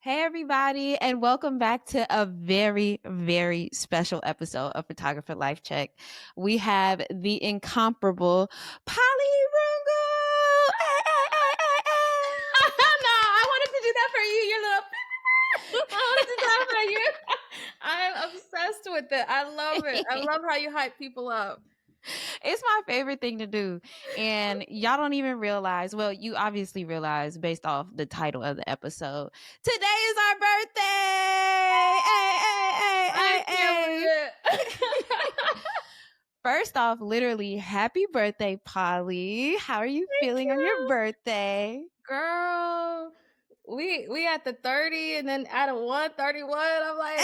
Hey, everybody, and welcome back to a very, very special episode of Photographer Life Check. We have the incomparable Polly Irungu. No, I wanted to do that for you, your little. I wanted to do that for you. I'm obsessed with it. I love it. I love how you hype people up. It's my favorite thing to do. And y'all don't even realize, well, you obviously realize based off the title of the episode, today is our birthday. I can't believe it. First off, literally, happy birthday, Polly. How are you feeling on your birthday? Girl, we at the 30 and then at a 131. I'm like,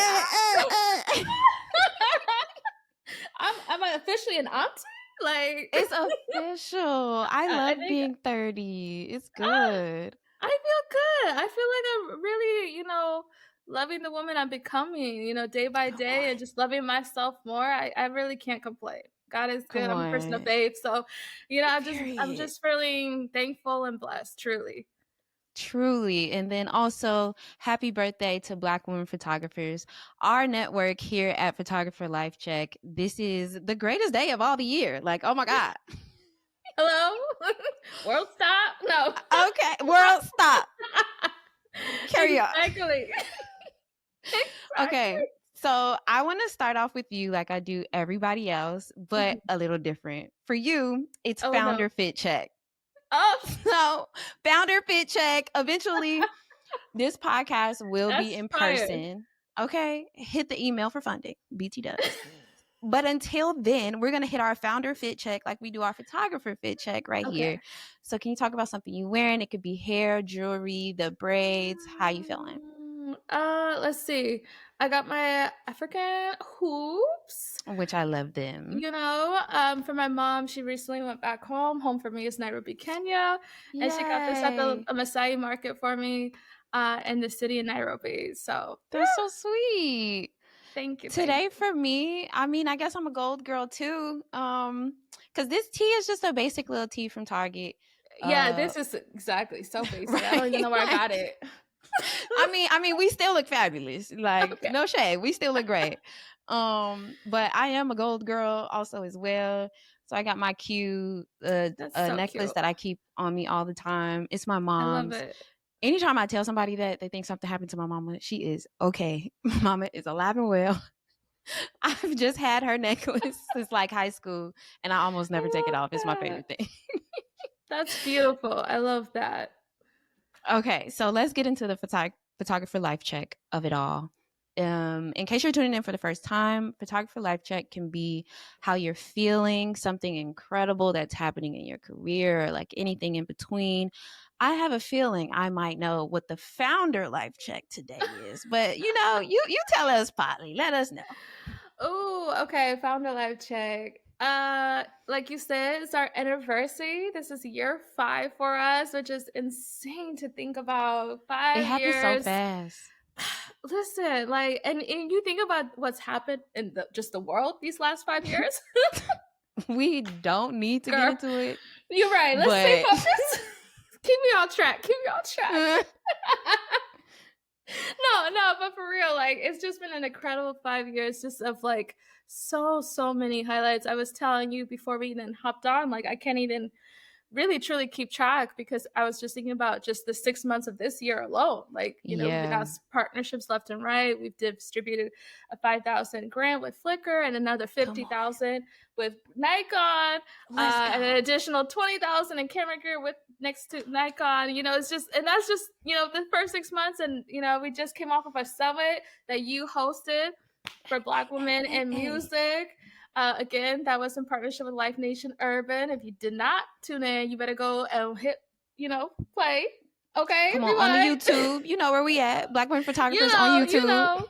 I'm officially an auntie. Like It's official. I love being 30. It's good. I feel good. I feel like I'm really, loving the woman I'm becoming, day by day and just loving myself more. I really can't complain. God is good. I'm a person of faith. So, I'm just feeling thankful and blessed, truly. Truly. And then also, happy birthday to Black women photographers. Our network here at Photographer Life Check. This is the greatest day of all the year. Like, oh my God. Hello? World stop? No. Okay. World stop. Carry on. Exactly. Okay. So I want to start off with you like I do everybody else, but a little different. For you, it's Founder Fit Check. Oh, so Founder Fit Check. Eventually, this podcast will be in person. Okay. Hit the email for funding. BT does. But until then, we're going to hit our Founder Fit Check like we do our Photographer Fit Check right here. So can you talk about something you're wearing? It could be hair, jewelry, the braids. How you feeling? Let's see. I got my African hoops. Which I love them. For my mom, she recently went back home. Home for me is Nairobi, Kenya. Yay. And she got this at the Maasai market for me in the city of Nairobi. So that's so sweet. Thank you. Today for me, I mean, I guess I'm a gold girl too. Because this tee is just a basic little tee from Target. Yeah, this is exactly so basic. Right? I don't even know where I got it. I mean, we still look fabulous. Like, no shade. We still look great. But I am a gold girl also as well. So I got my cute necklace that I keep on me all the time. It's my mom's. I love it. Anytime I tell somebody that they think something happened to my mama, she is okay. Mama is alive and well. I've just had her necklace since like high school, and I almost never take it off. It's my favorite thing. That's beautiful. I love that. Okay, so let's get into the Photographer Life Check of it all. In case you're tuning in for the first time, Photographer Life Check can be how you're feeling, something incredible that's happening in your career, or like anything in between. I have a feeling I might know what the Founder Life Check today is, but you tell us, Polly. Let us know. Oh, okay. Founder Life Check. Like you said, it's our anniversary. This is year 5 for us, which is insane to think about. 5 years. It happened so fast. Listen, like, and you think about what's happened in just the world these last 5 years. We don't need to get into it. You're right. Let's stay focused. Keep me on track. No, but for real, like, it's just been an incredible 5 years just of like so many highlights. I was telling you before we even hopped on, like, I can't even really truly keep track because I was just thinking about just the 6 months of this year alone. Like, we've announced partnerships left and right. We've distributed a 5,000 grant with Flickr and another 50,000 with Nikon, and an additional 20,000 in camera gear with next to Nikon. It's just, and that's just, the first 6 months. And, we just came off of a summit that you hosted for Black women in music. Again, that was in partnership with Life Nation Urban. If you did not tune in, you better go and hit, play. Okay, come on the YouTube. You know where we at. Black women photographers on YouTube.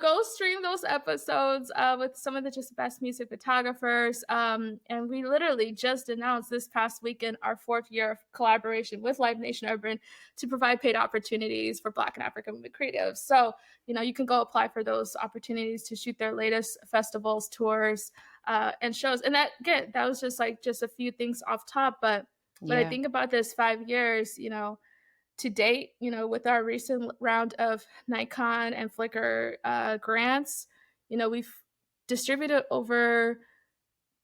Go stream those episodes with some of the just best music photographers. And we literally just announced this past weekend our 4th year of collaboration with Live Nation Urban to provide paid opportunities for Black and African women creatives. So, you can go apply for those opportunities to shoot their latest festivals, tours, and shows. And that was just a few things off top. But when I think about this 5 years, to date, with our recent round of Nikon and Flickr grants, we've distributed over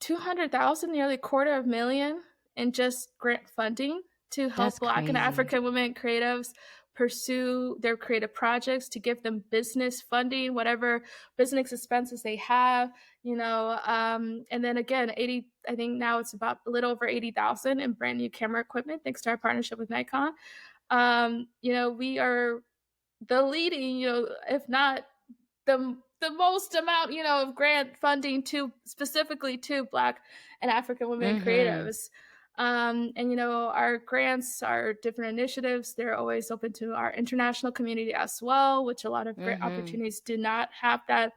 200,000, nearly $250,000 in just grant funding to help Black and African women creatives pursue their creative projects, to give them business funding, whatever business expenses they have, and then again, I think now it's about a little over 80,000 in brand new camera equipment, thanks to our partnership with Nikon. We are the leading, if not the most amount, of grant funding specifically to Black and African women creatives. And our grants, our different initiatives, they're always open to our international community as well, which a lot of grant opportunities do not have that,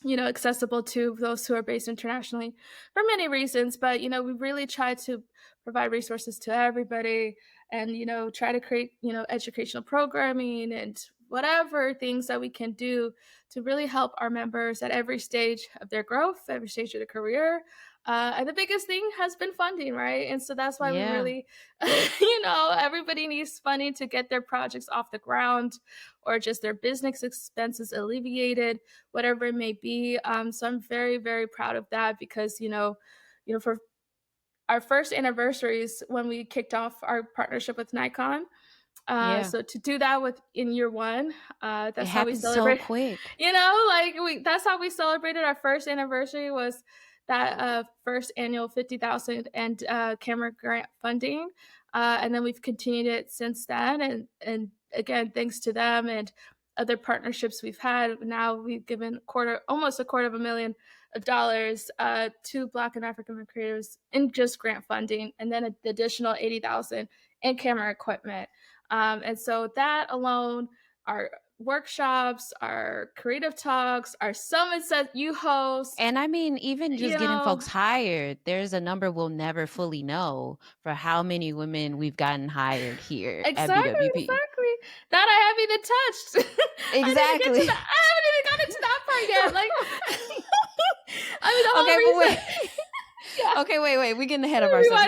accessible to those who are based internationally for many reasons. But, we really try to provide resources to everybody and, try to create, educational programming and whatever things that we can do to really help our members at every stage of their growth, every stage of their career. And the biggest thing has been funding, right? And so that's why we really, everybody needs funding to get their projects off the ground or just their business expenses alleviated, whatever it may be. So I'm very, very proud of that because, for our first anniversaries when we kicked off our partnership with Nikon, so to do that in year one, that's how we celebrate. So quick. That's how we celebrated our first anniversary, was that first annual 50,000 and camera grant funding, and then we've continued it since then. And again, thanks to them and other partnerships we've had, now we've given almost $250,000 to Black and African creators in just grant funding, and then an additional 80,000 in camera equipment. And so that alone, our workshops, our creative talks, our summits that you host. And I mean, even just getting folks hired, there's a number we'll never fully know for how many women we've gotten hired here at BWP. Exactly. That I haven't even touched. Exactly. I haven't even gotten to that part yet. The whole reason. Yeah. Okay, wait. We're getting ahead of ourselves.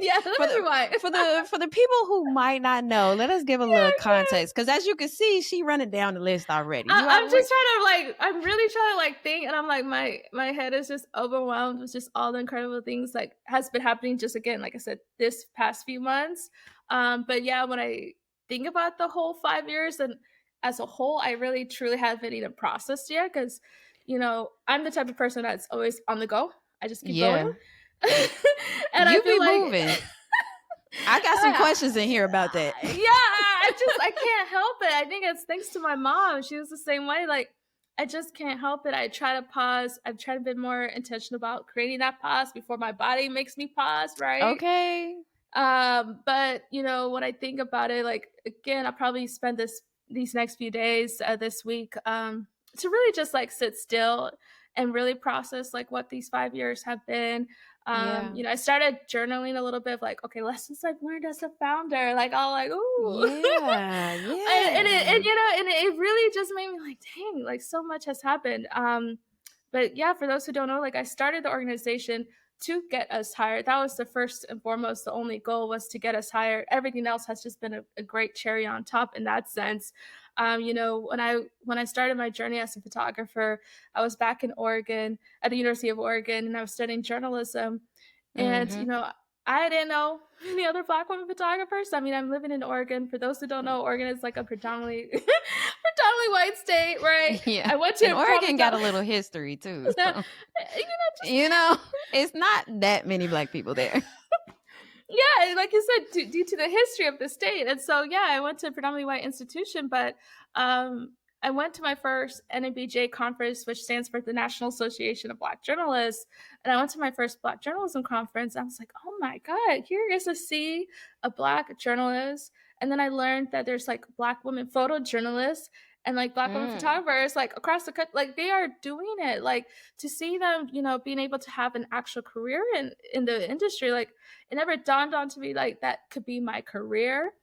Yeah, for the people who might not know, let us give a little context, because as you can see, she running down the list already. I'm really trying to think, and I'm like, my head is just overwhelmed with just all the incredible things has been happening just, again, like I said, this past few months. But yeah, when I think about the whole 5 years and as a whole, I really truly haven't even processed yet, because I'm the type of person that's always on the go. I just keep going. And you be moving. I got some questions in here about that. I can't help it. I think it's thanks to my mom. She was the same way. I just can't help it. I try to pause. I've tried to be more intentional about creating that pause before my body makes me pause, right? Okay. But when I think about it, again, I'll probably spend these next few days this week to really just sit still and really process what these 5 years have been. I started journaling a little bit of lessons I've learned as a founder. And it really just made me dang, so much has happened. But yeah, for those who don't know, I started the organization to get us hired. That was the first and foremost, the only goal was to get us hired. Everything else has just been a great cherry on top in that sense. When I started my journey as a photographer, I was back in Oregon at the University of Oregon, and I was studying journalism. And, I didn't know any other Black women photographers. I mean, I'm living in Oregon. For those who don't know, Oregon is a predominantly white state, right? Yeah. I went to Oregon got a little history too. So. It's not that many Black people there. Yeah, like you said, due to the history of the state. And so, yeah, I went to a predominantly white institution, but I went to my first NABJ conference, which stands for the National Association of Black Journalists. And I went to my first Black journalism conference. I was like, oh my God, here is a sea of Black journalists. And then I learned that there's Black women photojournalists and Black women photographers across the country. They are doing it. To see them, being able to have an actual career in the industry, it never dawned on to me that could be my career.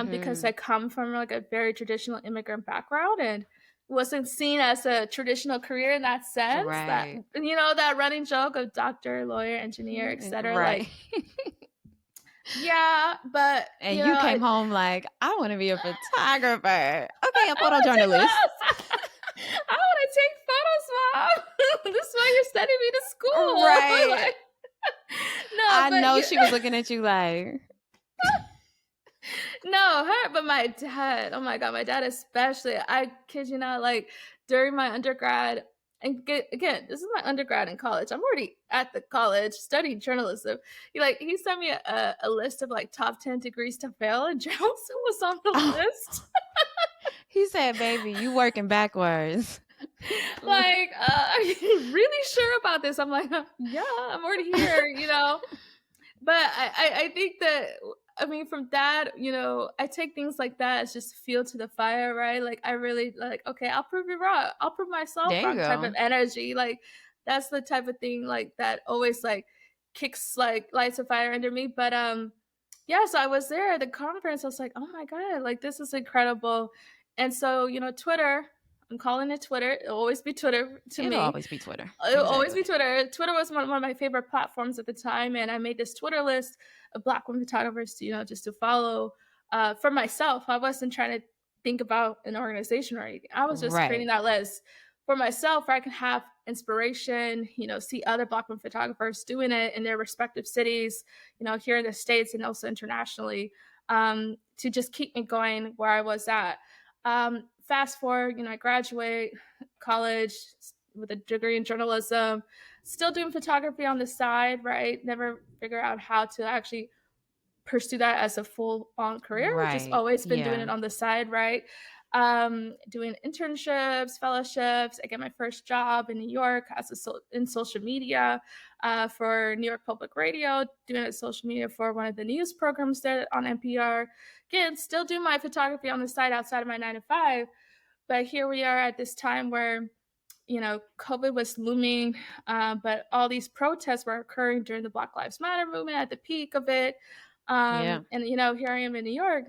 Because I come from a very traditional immigrant background and wasn't seen as a traditional career in that sense. Right. That running joke of doctor, lawyer, engineer, etc. Right. Yeah, but And you came home like, I want to be a photographer. Okay, a photojournalist. I want to take photos, Mom. This is why you're sending me to school. Right. Like, no, I know she was looking at you like. No, her, but my dad. Oh my God, my dad especially. I kid you not, like during my undergrad, and again, this is my undergrad in college. I'm already at the college studying journalism. He sent me a list of like top 10 degrees to fail, and journalism was on the list. He said, "Baby, you working backwards." Like, are you really sure about this? I'm like, yeah, I'm already here, But I think that, I mean, from that, I take things like that as just fuel to the fire, right? Like, I really like, okay, I'll prove you wrong. I'll prove myself wrong type of energy. Like, that's the type of thing like that always like kicks like lights a fire under me. But yeah, so I was there at the conference. I was like, oh my God, like this is incredible. And so, Twitter, I'm calling it Twitter. It'll always be Twitter to me. It'll always be Twitter. It'll always be Twitter. Twitter was one of my favorite platforms at the time, and I made this Twitter list of Black women photographers to, just to follow for myself. I wasn't trying to think about an organization or anything. I was just creating that list for myself where I can have inspiration, see other Black women photographers doing it in their respective cities, here in the States and also internationally, to just keep me going where I was at. Fast forward, I graduate college with a degree in journalism, still doing photography on the side, right? Never figure out how to actually pursue that as a full-on career. Right. Just always been doing it on the side, right? Doing internships, fellowships. I get my first job in New York in social media for New York Public Radio, doing social media for one of the news programs there on NPR. Again, still doing my photography on the side outside of my 9 to 5. But here we are at this time where, COVID was looming, but all these protests were occurring during the Black Lives Matter movement at the peak of it. And, here I am in New York.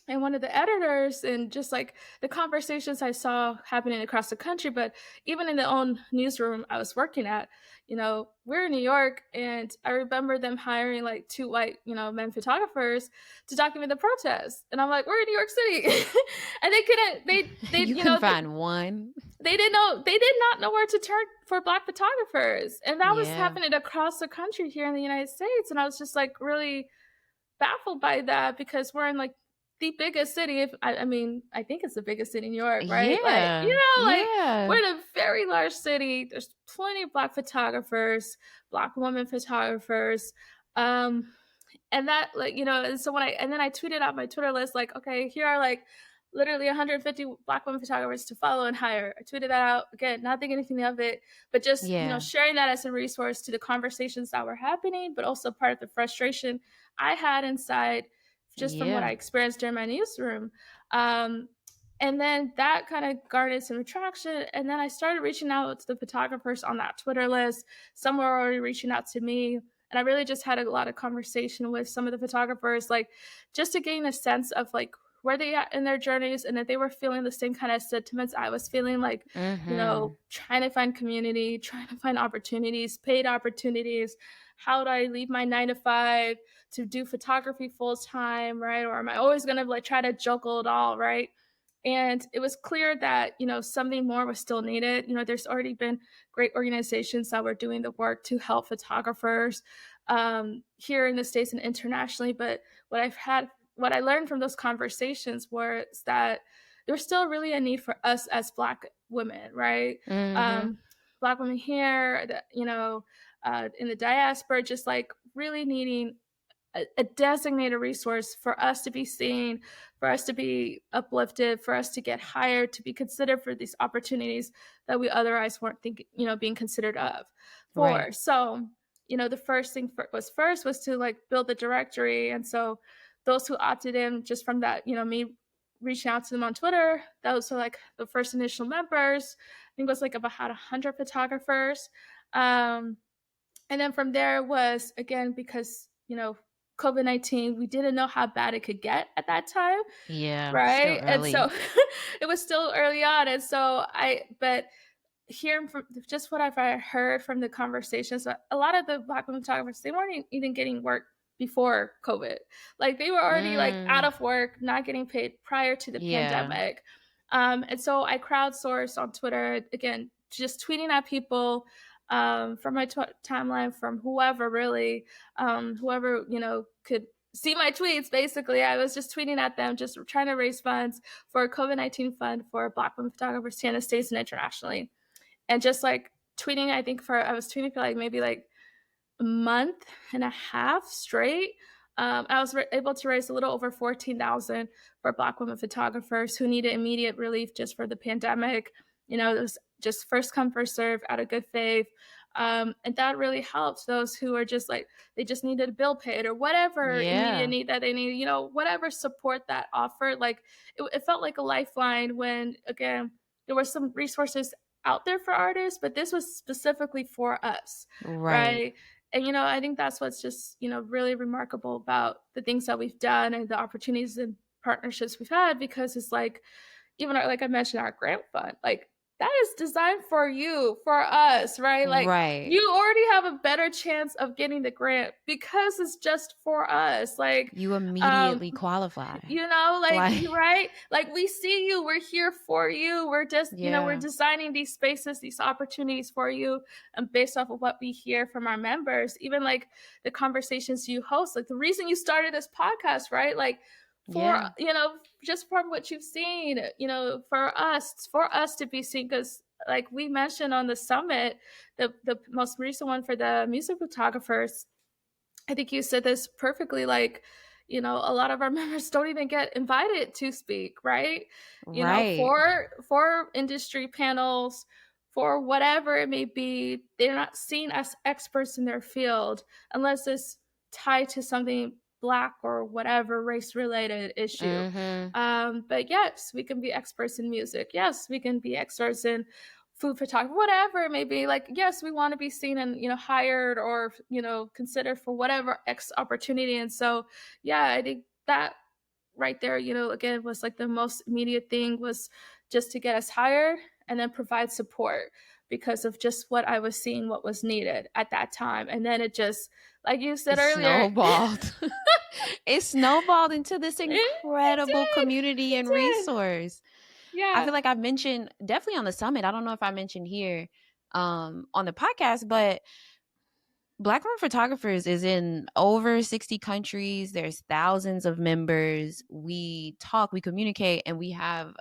And one of the editors, and just like the conversations I saw happening across the country, but even in the own newsroom I was working at, we're in New York, and I remember them hiring like 2 white, men photographers to document the protests. And I'm like, we're in New York City. And they couldn't, you couldn't find one. They did not know where to turn for Black photographers. And that was happening across the country here in the United States. And I was just like really baffled by that, because we're in like the biggest city. I think it's the biggest city in New York, right? Yeah. We're in a very large city. There's plenty of Black photographers, Black women photographers. And that, so then I tweeted out my Twitter list, like, okay, here are like literally 150 Black women photographers to follow and hire. I tweeted that out, again, not thinking anything of it, but just, sharing that as a resource to the conversations that were happening, but also part of the frustration I had inside just from what I experienced during my newsroom. And then that kind of garnered some traction. And then I started reaching out to the photographers on that Twitter list. Some were already reaching out to me. And I really just had a lot of conversation with some of the photographers, like just to gain a sense of like where they at in their journeys, and that they were feeling the same kind of sentiments I was feeling, like, trying to find community, trying to find opportunities, paid opportunities. How do I leave my 9 to 5 to do photography full time, right? Or am I always going to like try to juggle it all, right? And it was clear that, something more was still needed. There's already been great organizations that were doing the work to help photographers here in the States and internationally. But what I learned from those conversations was that there's still really a need for us as Black women, right? Black women here, in the diaspora, just like really needing a designated resource for us to be seen, for us to be uplifted, for us to get hired, to be considered for these opportunities that we otherwise weren't being considered of for. Right. So, the first thing was to like build the directory. And so those who opted in just from that, me reaching out to them on Twitter, those are like the first initial members. I think it was like about 100 photographers. And then from there was, again, because, COVID-19, we didn't know how bad it could get at that time. Yeah. Right. And so it was still early on. And so but hearing from just what I've heard from the conversations, a lot of the Black women photographers, they weren't even getting work before COVID. Like they were already like out of work, not getting paid prior to the pandemic. And so I crowdsourced on Twitter, again, just tweeting at people from my timeline, from whoever really, whoever, could see my tweets. Basically, I was just tweeting at them, just trying to raise funds for a COVID-19 fund for Black women photographers here in the States and internationally. And just like tweeting, I was tweeting for like maybe like a month and a half straight. I was able to raise a little over $14,000 for Black women photographers who needed immediate relief just for the pandemic. It was just first come, first serve, out of good faith. And that really helps those who are just like, they just needed a bill paid or whatever immediate need that they need, whatever support that offered. Like it felt like a lifeline when, again, there were some resources out there for artists, but this was specifically for us. Right. And, I think that's what's just, really remarkable about the things that we've done and the opportunities and partnerships we've had, because it's like, even like I mentioned, our grant fund, like that is designed for you, for us, right? Like you already have a better chance of getting the grant because it's just for us. Like you immediately qualify. Right? Like we see you, we're here for you. We're just, we're designing these spaces, these opportunities for you, and based off of what we hear from our members, even like the conversations you host, like the reason you started this podcast, right? Like for just from what you've seen, for us to be seen, because like we mentioned on the summit, the most recent one for the music photographers, I think you said this perfectly, like a lot of our members don't even get invited to speak, right? For industry panels, for whatever it may be, they're not seen as experts in their field unless it's tied to something Black or whatever race related issue. But yes, we can be experts in music. Yes, we can be experts in food photography, whatever it may be. Like, yes, we want to be seen and, hired or, considered for whatever X opportunity. And so, yeah, I think that right there, again, was like the most immediate thing, was just to get us hired and then provide support because of just what I was seeing, what was needed at that time. And then it just, like you said earlier, snowballed. It snowballed into this incredible community and resource. Yeah. I feel like I've mentioned definitely on the summit. I don't know if I mentioned here on the podcast, but Black women photographers is in over 60 countries. There's thousands of members. We talk, we communicate, and we have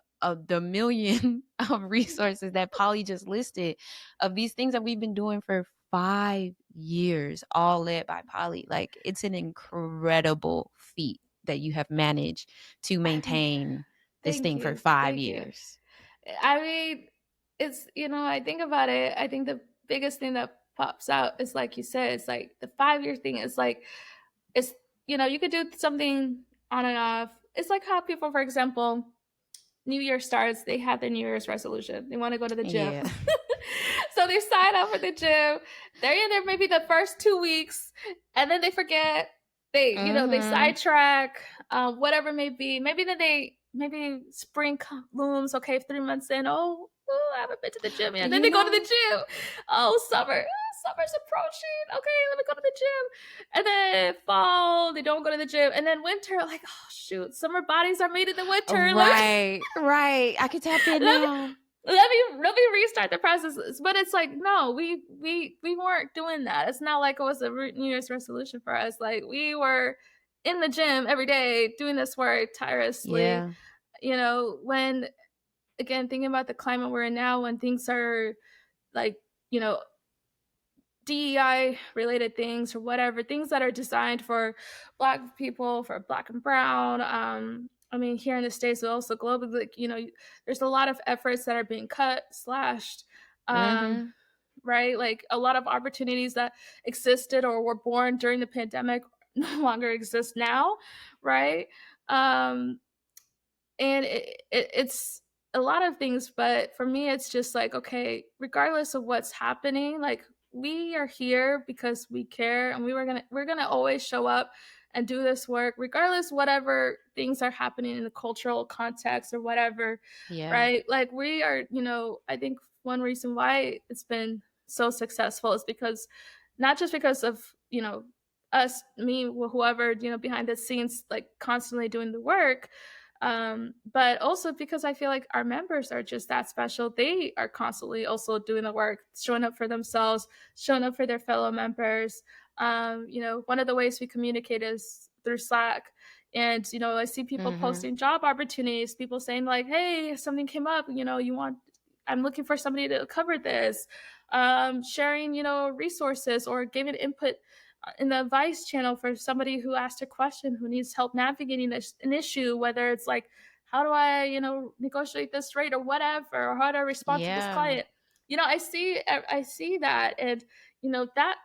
the million of resources that Polly just listed, of these things that we've been doing for 5 years, all led by Polly. Like, it's an incredible feat that you have managed to maintain this thing for 5 years. I mean, it's, I think about it. I think the biggest thing that pops out is, like you said, it's like the 5-year thing is like, it's, you could do something on and off. It's like how people, for example, New Year starts, they have their New Year's resolution. They want to go to the gym. Yeah. So they sign up for the gym. They're in there maybe the first 2 weeks, and then they forget. They, they sidetrack, whatever it may be. Maybe spring looms. Okay, 3 months in, I haven't been to the gym yet. And then they go to the gym. Summer's approaching. Okay, let me go to the gym. And then fall, they don't go to the gym. And then winter, like, oh shoot, summer bodies are made in the winter. Right. I can tap in now. Let me restart the process. But it's like, no, we weren't doing that. It's not like it was a New Year's resolution for us. Like, we were in the gym every day doing this work tirelessly. Yeah. When, again, thinking about the climate we're in now, when things are like, DEI related things or whatever, things that are designed for Black people, for Black and brown. I mean, here in the States, but also globally, like, there's a lot of efforts that are being cut, slashed, right? Like, a lot of opportunities that existed or were born during the pandemic no longer exist now, right? And it's a lot of things, but for me, it's just like, okay, regardless of what's happening, like, we are here because we care, and we're gonna always show up and do this work regardless whatever things are happening in the cultural context or whatever. Right? Like, we are, I think one reason why it's been so successful is because, not just because of us, me, whoever, you know, behind the scenes, like constantly doing the work. But also because I feel like our members are just that special. They are constantly also doing the work, showing up for themselves, showing up for their fellow members. You know, one of the ways we communicate is through Slack. And, you know, I see people posting job opportunities, people saying like, hey, something came up, you know, I'm looking for somebody to cover this. Sharing, you know, resources or giving input in the advice channel for somebody who asked a question, who needs help navigating an issue, whether it's like, how do I, you know, negotiate this rate or whatever, or how do I respond to this client? You know, I see that, and you know that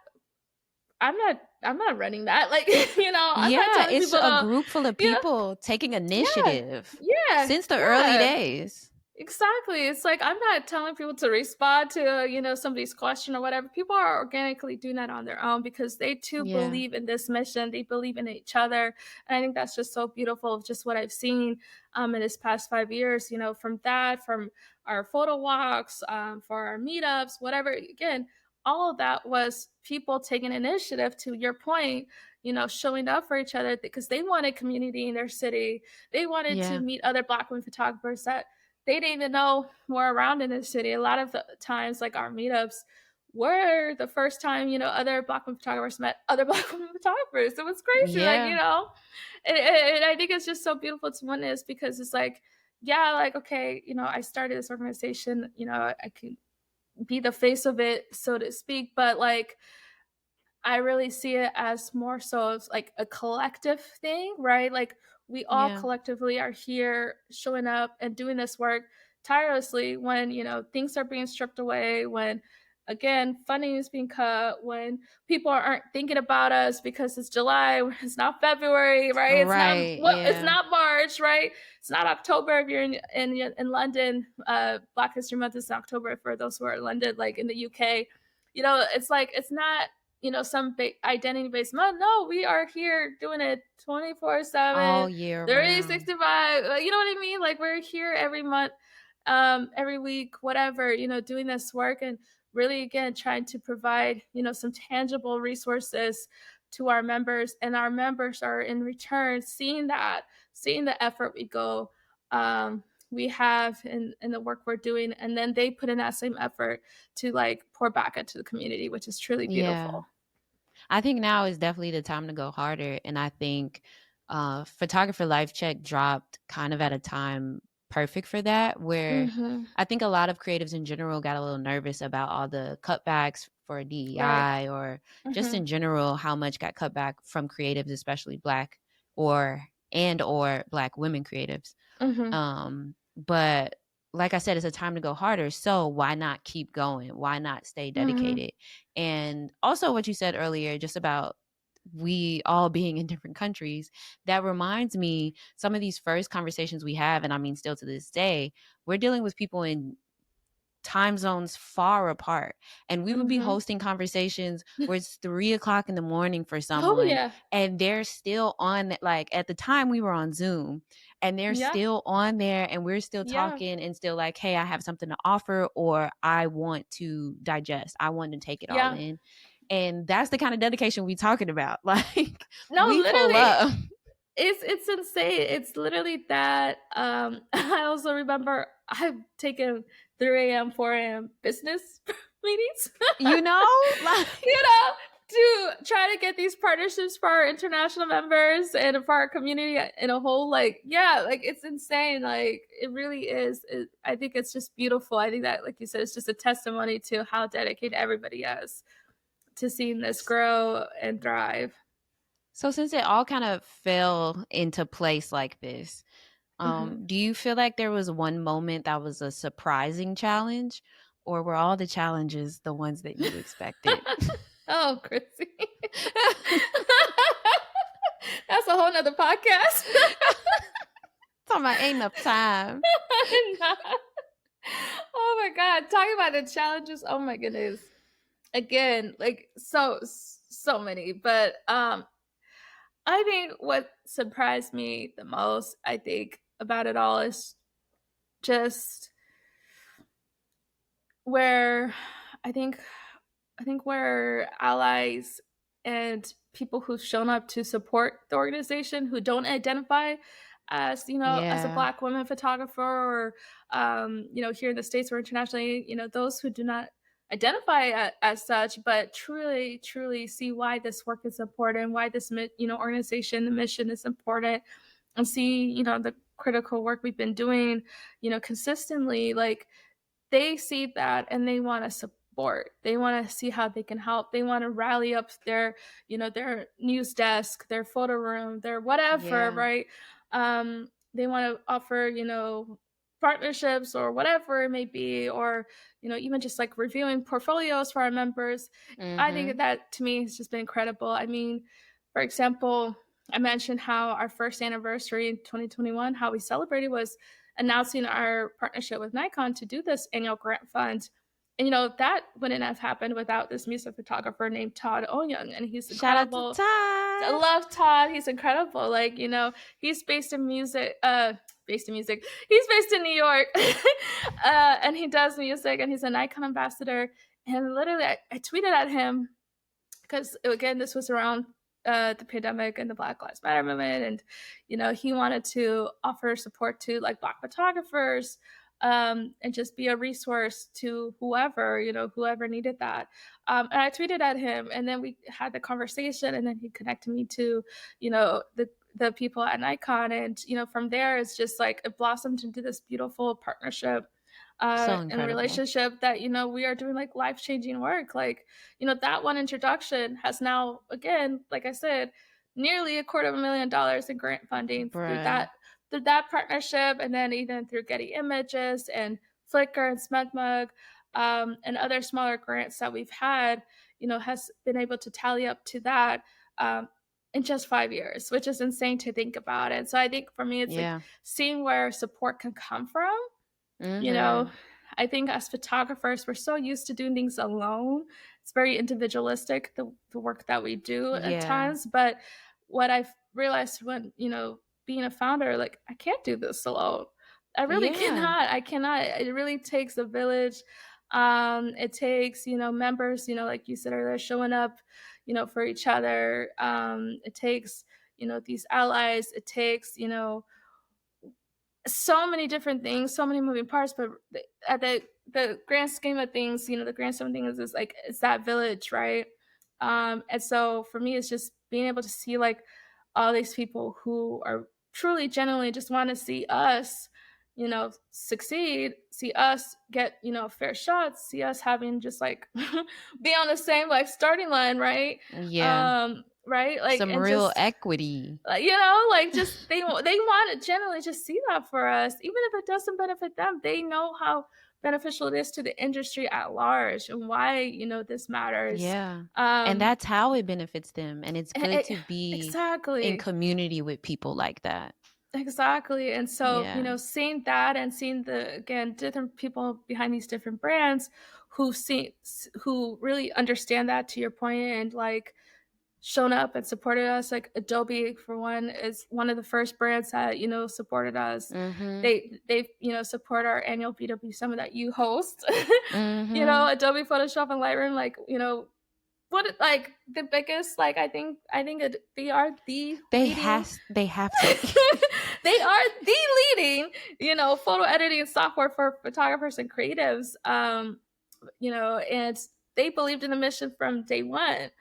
I'm not running that. Like, you know, I'm not telling it's people a to, group full of you know, people taking initiative yeah, since the early days. exactly. It's like I'm not telling people to respond to, you know, somebody's question or whatever. People are organically doing that on their own because they too believe in this mission. They believe in each other. And I think that's just so beautiful, just what I've seen in this past 5 years, you know, from our photo walks, for our meetups, whatever. Again, all of that was people taking initiative, to your point, you know, showing up for each other because they wanted community in their city. They wanted to meet other Black women photographers that they didn't even know were around in the city. A lot of the times, like our meetups were the first time, you know, other Black women photographers met other Black women photographers. It was crazy. Like, you know, and I think it's just so beautiful to witness because it's like, yeah, like, okay, you know, I started this organization, you know, I could be the face of it, so to speak, but like, I really see it as more so as like a collective thing, right? Like we all collectively are here showing up and doing this work tirelessly when, you know, things are being stripped away, when again, funding is being cut, when people aren't thinking about us because it's July, it's not February, right? It's not March, right? It's not October if you're in London. Black History Month is in October for those who are in London, like in the UK. You know, it's like it's not, you know, some identity-based month. No, we are here doing it 24/7, all year 365. You know what I mean? Like we're here every month, every week, whatever, you know, doing this work and really, again, trying to provide, you know, some tangible resources to our members, and our members are in return seeing the effort we have in the work we're doing, and then they put in that same effort to like pour back into the community, which is truly beautiful. I think now is definitely the time to go harder, and I think Photographer Life Check dropped kind of at a time perfect for that, where I think a lot of creatives in general got a little nervous about all the cutbacks for DEI or just in general how much got cut back from creatives, especially Black or Black women creatives. But like I said, it's a time to go harder. So why not keep going? Why not stay dedicated? And also what you said earlier, just about we all being in different countries, that reminds me some of these first conversations we have, and I mean still to this day, we're dealing with people in time zones far apart, and we would be hosting conversations where it's 3:00 in the morning for someone, and they're still on, like at the time we were on Zoom, and they're still on there, and we're still talking and still like, hey, I have something to offer, or I want to digest, I want to take it all in. And that's the kind of dedication we talking about. Like, no, we literally pull up. it's insane. It's literally that. I also remember I've taken 3 a.m., 4 a.m. business meetings. You know, like, you know, to try to get these partnerships for our international members and for our community in a whole. Like, yeah, like it's insane. Like it really is. I think it's just beautiful. I think that, like you said, it's just a testimony to how dedicated everybody is to seeing this grow and thrive. So since it all kind of fell into place like this, do you feel like there was one moment that was a surprising challenge, or were all the challenges the ones that you expected? Oh, Chrissy. That's a whole nother podcast. Talking about ain't enough time. Oh my God. Talking about the challenges. Oh my goodness. Again, like so many. But I think what surprised me the most, I think, about it all is just where I think where allies and people who've shown up to support the organization who don't identify as, as a Black woman photographer, or, here in the States or internationally, those who do not identify as such, but truly, truly see why this work is important, why this, organization, the mission is important, and see, the critical work we've been doing, consistently. Like, they see that and they want to support. They want to see how they can help. They want to rally up their, their news desk, their photo room, their whatever, right? They want to offer, partnerships or whatever it may be, or, even just like reviewing portfolios for our members. I think that to me has just been incredible. I mean, for example, I mentioned how our first anniversary in 2021, how we celebrated was announcing our partnership with Nikon to do this annual grant fund. And, that wouldn't have happened without this music photographer named Todd Oyoung. And he's incredible. Shout out to Todd. I love Todd. He's incredible. Like, he's based in music. He's based in New York. And he does music, and he's a Nikon ambassador. And literally, I tweeted at him because, again, this was around the pandemic and the Black Lives Matter movement, and he wanted to offer support to like Black photographers, and just be a resource to whoever needed that. And I tweeted at him, and then we had the conversation, and then he connected me to the people at Nikon, and from there it's just like it blossomed into this beautiful partnership. And a relationship that, we are doing like life-changing work. Like, that one introduction has now, again, like I said, nearly $250,000 in grant funding through that partnership. And then even through Getty Images and Flickr and SmugMug, and other smaller grants that we've had, has been able to tally up to that, in just 5 years, which is insane to think about. And so I think for me, it's like seeing where support can come from. I think as photographers, we're so used to doing things alone. It's very individualistic, the work that we do at times. But what I've realized when, being a founder, like, I can't do this alone. I really cannot. I cannot. It really takes a village. It takes, members, like you said earlier, showing up, for each other. It takes, these allies. It takes, so many different things, so many moving parts, but at the grand scheme of things, the grand scheme of things is like, it's that village, right? And so for me, it's just being able to see like all these people who are truly, genuinely just want to see us, succeed, see us get, fair shots, see us having just like be on the same like starting line, right? Right, like some real just, equity, like just they want to generally just see that for us, even if it doesn't benefit them. They know how beneficial it is to the industry at large and why this matters. And that's how it benefits them, and it's good to be in community with people like that. Exactly. And so seeing that and seeing different people behind these different brands who really understand that, to your point, and like shown up and supported us. Like Adobe, for one, is one of the first brands that supported us. They support our annual BWP Summit that you host. Adobe Photoshop and Lightroom, like what, like the biggest, like I think they are the they have to they are the leading photo editing software for photographers and creatives. And they believed in the mission from day one,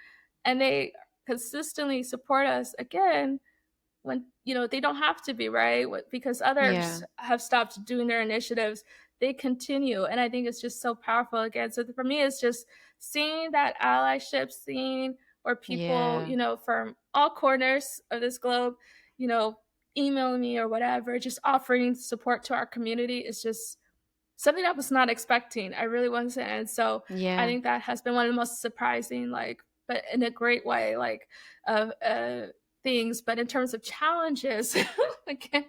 and they consistently support us, again, when they don't have to be, right, because others have stopped doing their initiatives. They continue, and I think it's just so powerful. Again, so for me, it's just seeing that allyship, seeing where people from all corners of this globe emailing me or whatever, just offering support to our community is just something I was not expecting. I really wasn't. And so I think that has been one of the most surprising, like, but in a great way, like, things. But in terms of challenges, again,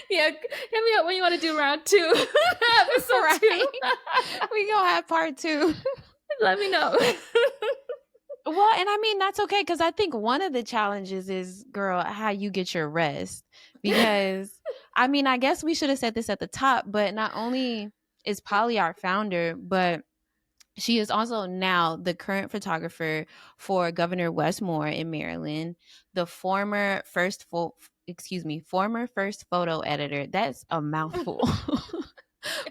hit me up when you want to do round 2. Episode 2. We gonna have part 2. Let me know. Well, and I mean, that's okay, because I think one of the challenges is, girl, how you get your rest. Because, I mean, I guess we should have said this at the top, but not only is Polly our founder, but She is also now the current photographer for Governor Westmore in Maryland, the former former first photo editor. That's a mouthful.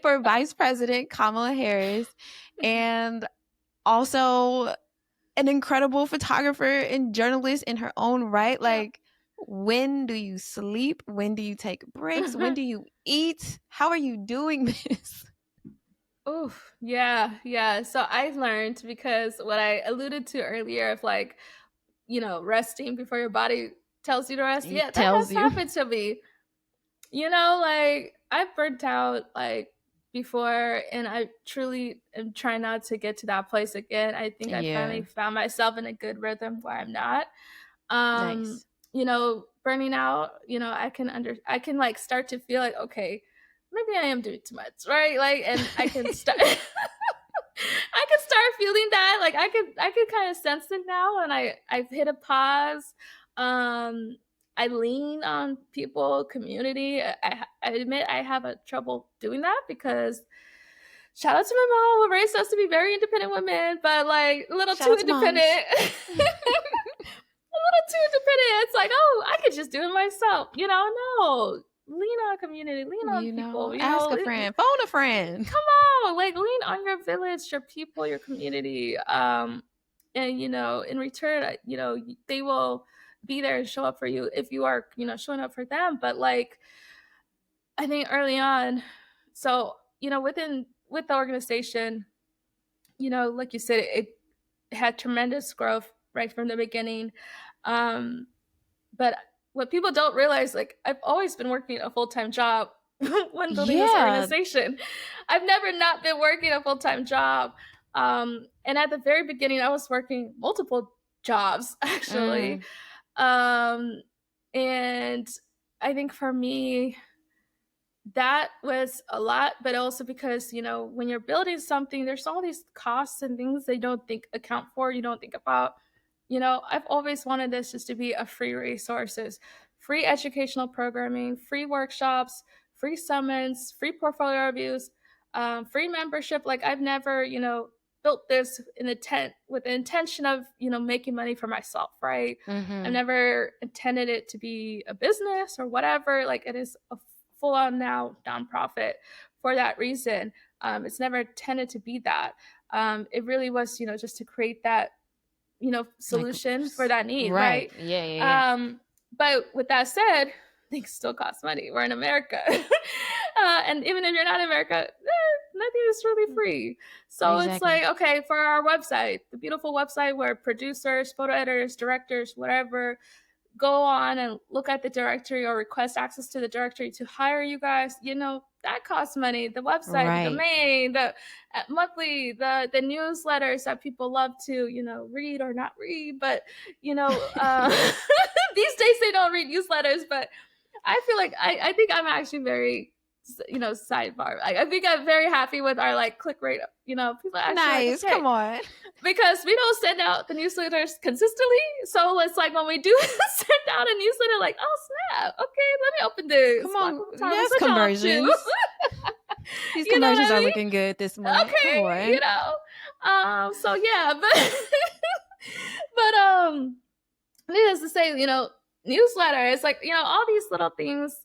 For Vice President Kamala Harris, and also an incredible photographer and journalist in her own right. Like, when do you sleep? When do you take breaks? When do you eat? How are you doing this? Oh, yeah. So I've learned, because what I alluded to earlier of like, resting before your body tells you to rest. Yeah, that has happened to me. Like I've burnt out like before, and I truly am trying not to get to that place again. I think I finally found myself in a good rhythm where I'm not. Nice. Burning out, I can like start to feel like, okay, maybe I am doing too much, right? Like, and I can start I can start feeling that. Like I could kind of sense it now, and I've hit a pause. I lean on people, community. I admit I have a trouble doing that, because shout out to my mom, who raised us to be very independent women, but like a little too independent. A little too independent. It's like, oh, I could just do it myself. No. Lean on community, lean on people. Ask a friend, phone a friend. Come on, like lean on your village, your people, your community. And in return, they will be there and show up for you if you are, showing up for them. But like, I think early on, so with the organization, like you said, it had tremendous growth right from the beginning. But what people don't realize, like I've always been working a full-time job when building this organization. I've never not been working a full-time job. And at the very beginning, I was working multiple jobs, actually. And I think for me, that was a lot, but also because, when you're building something, there's all these costs and things they don't account for, you don't think about. I've always wanted this just to be a free resources, free educational programming, free workshops, free summons, free portfolio reviews, free membership. Like I've never, built this with the intention of, making money for myself, right? I've never intended it to be a business or whatever. Like it is a full-on now nonprofit for that reason. It's never intended to be that. It really was, just to create that, solution for that need, right? Yeah. But with that said, things still cost money. We're in America. And even if you're not in America, nothing is really free. So It's like, okay, for our website, the beautiful website where producers, photo editors, directors, whatever, go on and look at the directory or request access to the directory to hire you guys, that costs money. The website, the domain, the monthly, the newsletters that people love to, read or not read. But, these days they don't read newsletters, but I feel like I think I'm actually very, sidebar. I think I'm very happy with our like click rate. People actually nice. Like, come on. Because we don't send out the newsletters consistently. So it's like when we do send out a newsletter, like, oh snap, okay, let me open this. Come on, yes, conversions. These conversions are looking good this month. Okay, so yeah, but needless to say, newsletter is like, all these little things,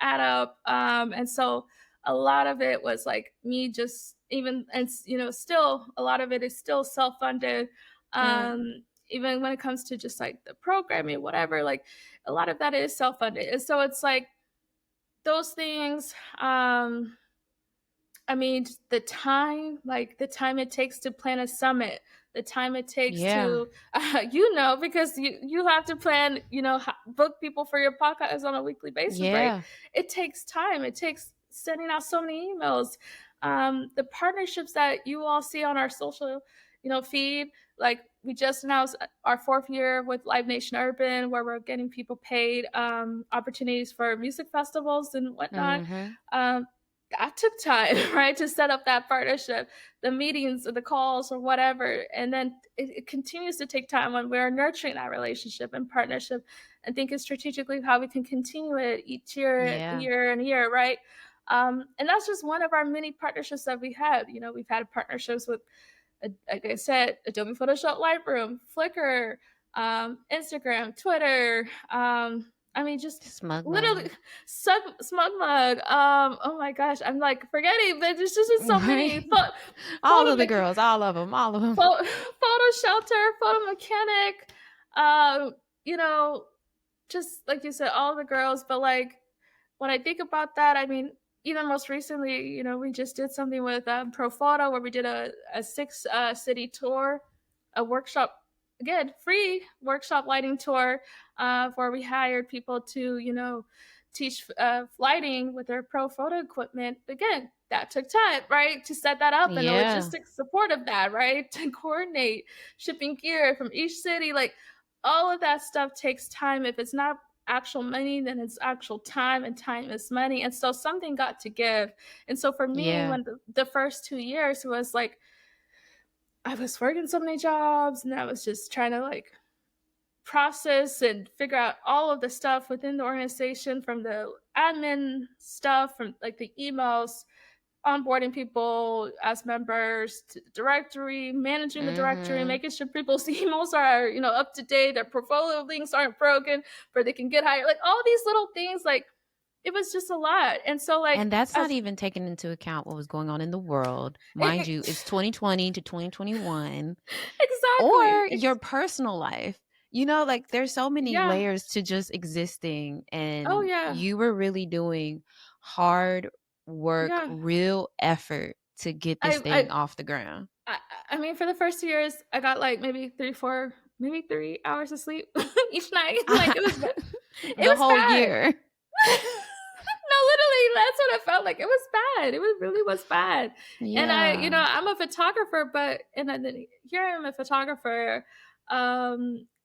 add up. And so a lot of it was like me just still a lot of it is still self-funded. Even when it comes to just like the programming, whatever, like a lot of that is self-funded. And so it's like those things, the time it takes to plan a summit, the time it takes to, because you have to plan, book people for your podcast on a weekly basis, right? It takes time. It takes sending out so many emails. The partnerships that you all see on our social, feed, like we just announced our 4th year with Live Nation Urban, where we're getting people paid opportunities for music festivals and whatnot. That took time, right, to set up that partnership, the meetings or the calls or whatever. And then it continues to take time when we're nurturing that relationship and partnership and thinking strategically how we can continue it each year, year and year, right? And that's just one of our many partnerships that we have. You know, we've had partnerships with, like I said, Adobe Photoshop Lightroom, Flickr, Instagram, Twitter. I mean, just Smug literally Mug. Smug Mug. Oh my gosh, I'm like forgetting, but there's just so many. All of the girls, all of them. Photo Shelter, Photo Mechanic. You know, just like you said, all the girls. But like when I think about that, I mean, even most recently, you know, we just did something with Pro Photo where we did a 6 city tour, a workshop, again, free workshop lighting tour, where we hired people to, you know, teach lighting with their Pro Photo equipment. Again, that took time, right, to set that up and the logistics support of that, right, to coordinate shipping gear from each city. Like all of that stuff takes time. If it's not actual money, then it's actual time, and time is money. And so something got to give. And so for me, when the first 2 years was like, I was working so many jobs and I was just trying to like process and figure out all of the stuff within the organization, from the admin stuff, from like the emails, onboarding people as members to the directory, managing the directory, making sure people's emails are, you know, up to date, their portfolio links aren't broken, where they can get hired, like all these little things. Like it was just a lot. And so like, and that's not even taking into account what was going on in the world. Mind you, it's 2020 to 2021. Exactly. Or your personal life. You know, like there's so many layers to just existing, and you were really doing hard work, real effort to get this thing off the ground. I mean, for the first 2 years, I got like maybe 3 hours of sleep each night. Like it was the whole year. No, literally, that's what it felt like. It was bad. It really was bad. Yeah. And I, you know, I'm a photographer, but then here I am, a photographer,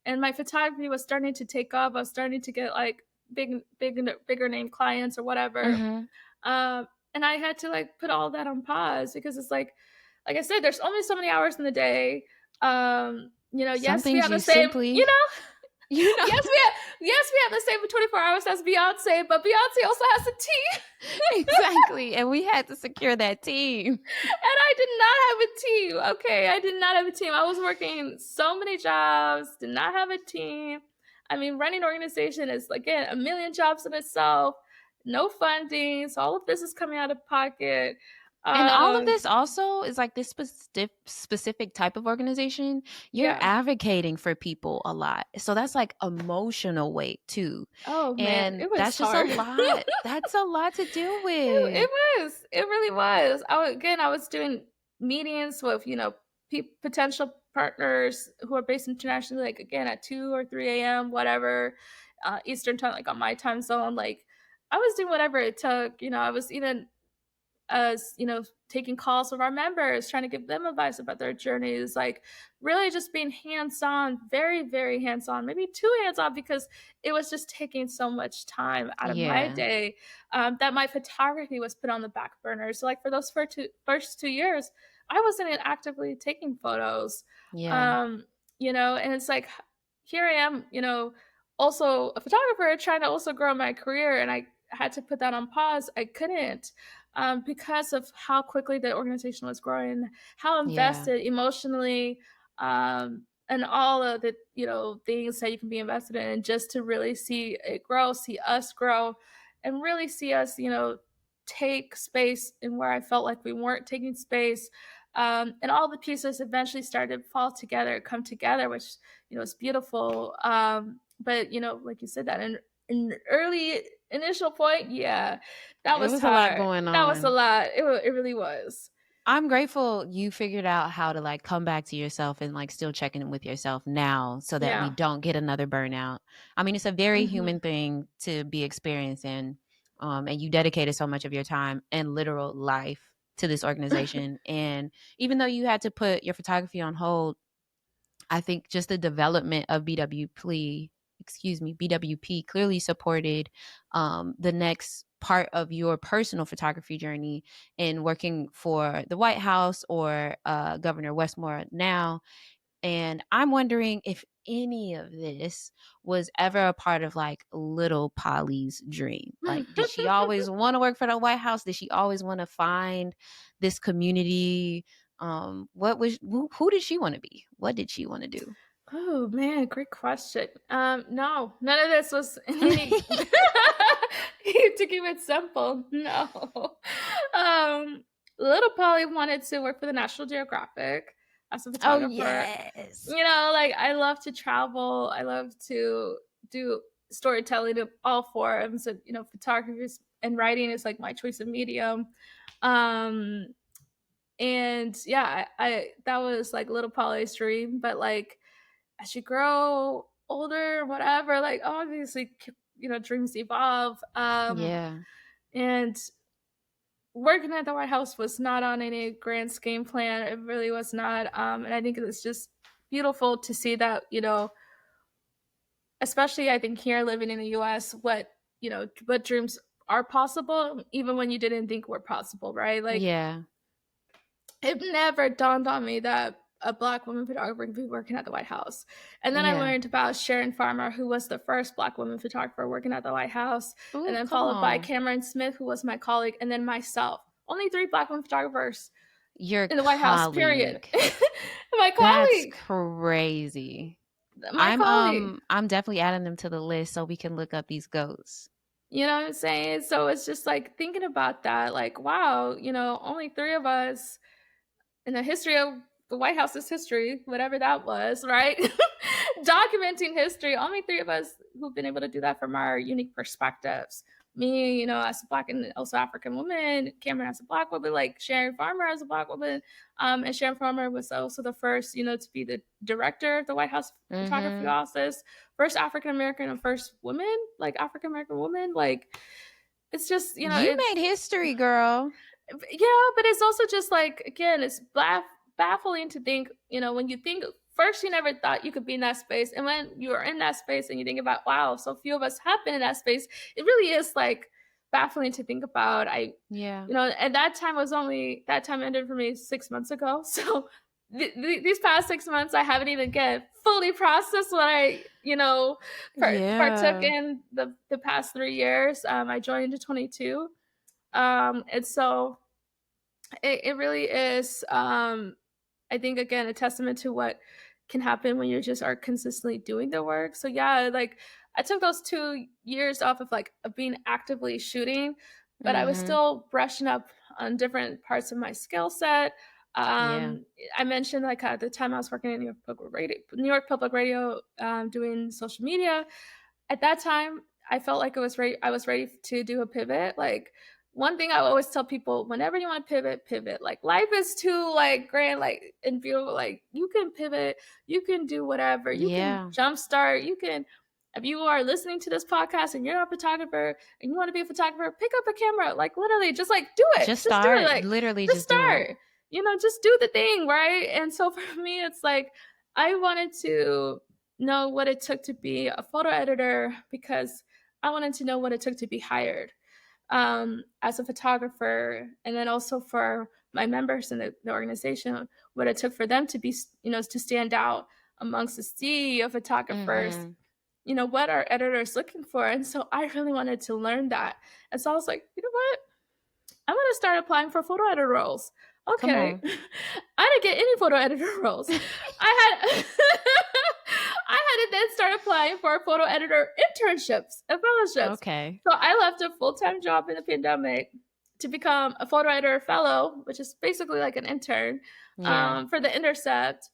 and my photography was starting to take off. I was starting to get like bigger name clients or whatever. And I had to like put all that on pause, because it's like I said, there's only so many hours in the day. You know, yes, we have the same, you know, yes, we have the same 24 hours as Beyonce, but Beyonce also has a team. Exactly. And we had to secure that team. And I did not have a team. Okay, I did not have a team. I was working so many jobs, did not have a team. I mean, running an organization is, again, a million jobs in itself. No funding. So all of this is coming out of pocket. And all of this also is like this specific type of organization. You're advocating for people a lot. So that's like emotional weight too. Oh, man. And it was that's hard. just a lot. That's a lot to deal with. It was. It really was. I was doing meetings with, you know, potential partners who are based internationally, like, again, at 2 or 3 a.m., whatever, Eastern time, like on my time zone. Like, I was doing whatever it took. You know, I was even you know, taking calls with our members, trying to give them advice about their journeys, like really just being hands-on, very, very hands-on, maybe too hands-on, because it was just taking so much time out of my day, that my photography was put on the back burner. So like for those first 2 years, I wasn't actively taking photos. You know, and it's like, here I am, you know, also a photographer trying to also grow my career, and I had to put that on pause. I couldn't, because of how quickly the organization was growing, how invested emotionally, and all of the, you know, things that you can be invested in, just to really see it grow, see us grow, and really see us, you know, take space in where I felt like we weren't taking space. And all the pieces eventually started to fall together, come together, which, you know, is beautiful. But, you know, like you said, that in early initial point, that was hard. A lot going on. That was a lot. It really was. I'm grateful you figured out how to like come back to yourself and like still checking in with yourself now, so that we don't get another burnout. I mean, it's a very human thing to be experiencing, and you dedicated so much of your time and literal life to this organization. And even though you had to put your photography on hold, I think just the development of BWP clearly supported the next part of your personal photography journey in working for the White House or Governor Westmore now. And I'm wondering if any of this was ever a part of like little Polly's dream. Like, did she always want to work for the White House? Did she always want to find this community? Who did she want to be? What did she want to do? Oh man, great question. No, none of this was any to keep it simple. No. Little Polly wanted to work for the National Geographic as a photographer. Oh yes. You know, like I love to travel. I love to do storytelling of all forms. And, you know, photography and writing is like my choice of medium. And yeah, I that was like little Polly's dream. But like as you grow older, whatever, like obviously, you know, dreams evolve. Yeah. And working at the White House was not on any grand scheme plan. It really was not. And I think it's just beautiful to see that, you know, especially I think here living in the US, what dreams are possible, even when you didn't think were possible, right? Like, yeah. It never dawned on me that a Black woman photographer could be working at the White House. And then I learned about Sharon Farmer, who was the first Black woman photographer working at the White House. Ooh, and then followed by Cameron Smith, who was my colleague, and then myself. Only 3 Black women photographers in the White House, period. My colleague. That's crazy. My colleague. I'm definitely adding them to the list so we can look up these goats. You know what I'm saying? So it's just like thinking about that, like, wow, you know, only 3 of us in the history of the White House's history, whatever that was, right? Documenting history, only 3 of us who've been able to do that from our unique perspectives. Me, you know, as a Black and also African woman, Cameron as a Black woman, like Sharon Farmer as a Black woman. And Sharon Farmer was also the first, you know, to be the director of the White House Photography Office, first African-American and first woman, like African-American woman. Like, it's just, you know. You made history, girl. Yeah, but it's also just like, again, it's baffling to think, you know, when you think, first you never thought you could be in that space. And when you are in that space and you think about, wow, so few of us have been in that space, it really is like baffling to think about. You know, and that time ended for me 6 months ago. So these past 6 months, I haven't even fully processed what I, you know, partook in the past 3 years. I joined in 22. And so it really is, I think, again, a testament to what can happen when you just are consistently doing the work. So yeah, like I took those 2 years off of being actively shooting, but I was still brushing up on different parts of my skill set. I mentioned like at the time I was working at New York Public Radio, doing social media. At that time, I felt like I was ready to do a pivot. Like, one thing I always tell people, whenever you want to pivot. Like, life is too like grand, like, and beautiful. Like, you can pivot, you can do whatever, you can jumpstart, you can. If you are listening to this podcast and you're not a photographer and you want to be a photographer, pick up a camera. Like, literally, just like do it. Just start. Do it. Like, literally, just start. You know, just do the thing, right? And so for me, it's like I wanted to know what it took to be a photo editor because I wanted to know what it took to be hired as a photographer, and then also for my members in the organization, what it took for them to be, you know, to stand out amongst the sea of photographers, you know, what are editors looking for? And so I really wanted to learn that. And so I was like, you know what? I'm going to start applying for photo editor roles. Okay. I didn't get any photo editor roles. I had to then start applying for photo editor internships and fellowships. Okay. So I left a full-time job in the pandemic to become a photo editor fellow, which is basically like an intern for The Intercept.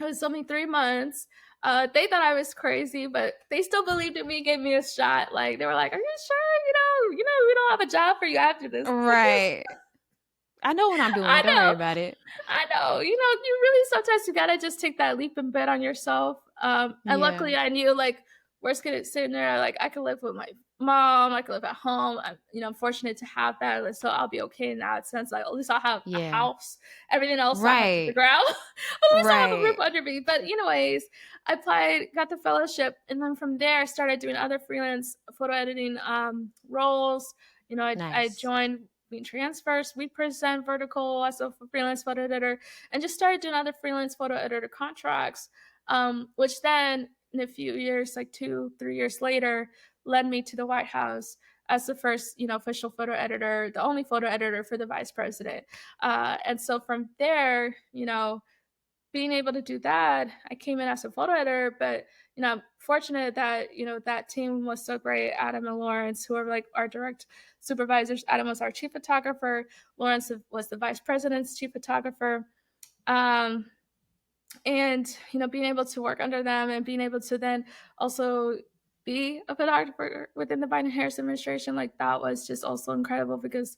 It was only 3 months. They thought I was crazy, but they still believed in me, gave me a shot. Like, they were like, "Are you sure? You know, we don't have a job for you after this." Right. I know what I'm doing. Don't worry about it. I know. You know, you really sometimes you gotta just take that leap and bet on yourself. And luckily, I knew like worst case scenario, like I could live with my mom, I could live at home. I'm fortunate to have that, so I'll be okay in that sense. Like, at least I'll have a house. Everything else, right? The ground. At least I'll have a roof under me. But anyways, I applied, got the fellowship, and then from there, I started doing other freelance photo editing roles. You know, I joined being transfers. We present vertical as a freelance photo editor, and just started doing other freelance photo editor contracts, which then in a few years, like 2-3 years later, led me to the White House as the first, official photo editor, the only photo editor for the vice president. And so from there, being able to do that, I came in as a photo editor, but I'm fortunate that that team was so great. Adam and Lawrence, who are like our direct supervisors. Adam was our chief photographer. Lawrence was the vice president's chief photographer. And being able to work under them and being able to then also be a photographer within the Biden-Harris administration, like that was just also incredible, because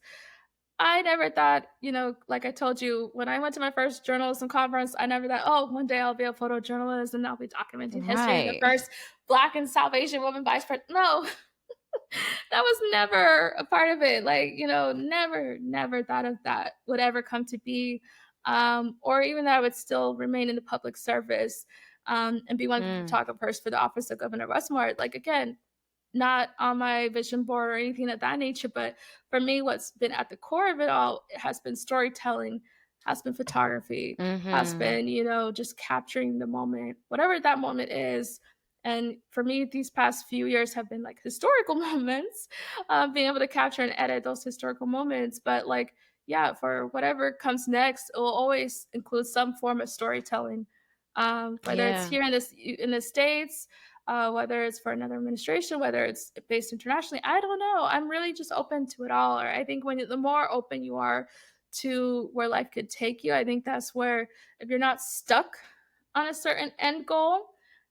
I never thought, like I told you, when I went to my first journalism conference, I never thought, oh, one day I'll be a photojournalist and I'll be documenting history, the first Black and South Asian woman vice president. No, that was never a part of it. Like, never thought of that would ever come to be, or even that I would still remain in the public service, and be one of the photographers for the office of Governor Westmore. Like, again, not on my vision board or anything of that nature, but for me, what's been at the core of it all has been storytelling, has been photography, has been, just capturing the moment, whatever that moment is. And for me, these past few years have been like historical moments, being able to capture and edit those historical moments. But like, yeah, for whatever comes next, it will always include some form of storytelling, whether it's here in the States, whether it's for another administration, whether it's based internationally. I don't know. I'm really just open to it all. Or I think the more open you are to where life could take you, I think that's where, if you're not stuck on a certain end goal,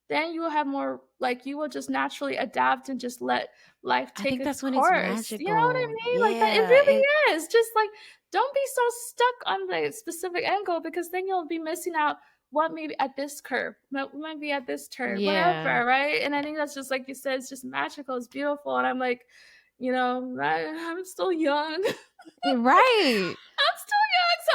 then you will have more, like, you will just naturally adapt and just let life take its course. I think that's when it's magical. You know what I mean? Yeah, like that, it really is. Just like, don't be so stuck on the specific end goal, because then you'll be missing out what maybe at this curve, might be at this turn, whatever, right? And I think that's just, like you said, it's just magical, it's beautiful. And I'm like, I'm still young. Right. I'm still young, so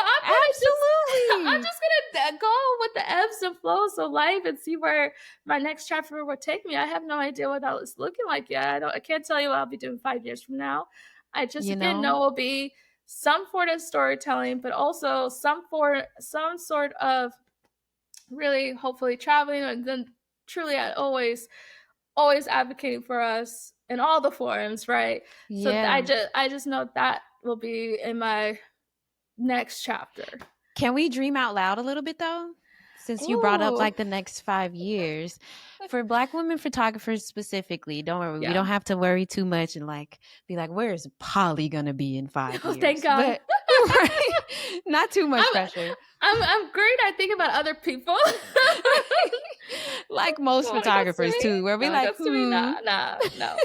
I'm just gonna go with the ebbs and flows of life and see where my next chapter will take me. I have no idea what that was looking like yet. I can't tell you what I'll be doing 5 years from now. I just again know it'll be some form of storytelling, but also some sort of really hopefully traveling, and then truly always advocating for us in all the forums, right? Yeah. So I just know that will be in my next chapter. Can we dream out loud a little bit though? Since you brought up like the next 5 years. For Black women photographers specifically, don't worry, we don't have to worry too much and like be like, where's Polly gonna be in 5 years? Thank God. But, right? Not too much pressure. I'm great. I think about other people. Like most photographers too, where we like, no.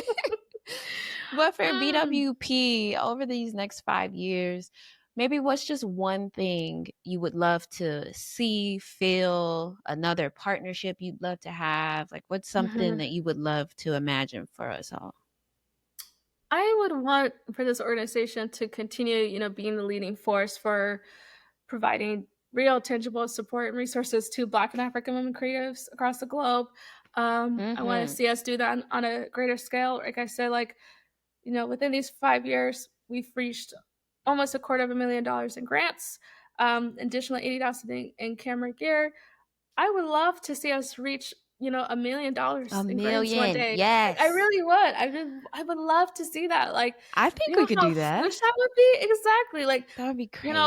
But for BWP, over these next 5 years, maybe what's just one thing you would love to see, feel, another partnership you'd love to have? Like, what's something that you would love to imagine for us all? I would want for this organization to continue, being the leading force for providing real, tangible support and resources to Black and African women creatives across the globe. I want to see us do that on a greater scale. Like I said, within these 5 years, we've reached almost $250,000 in grants, additional $80,000 in camera gear. I would love to see us reach, $1 million in grants one day. Yes, I really would. I would love to see that. Like, I think we could do that. Which that would be exactly like that would be crazy.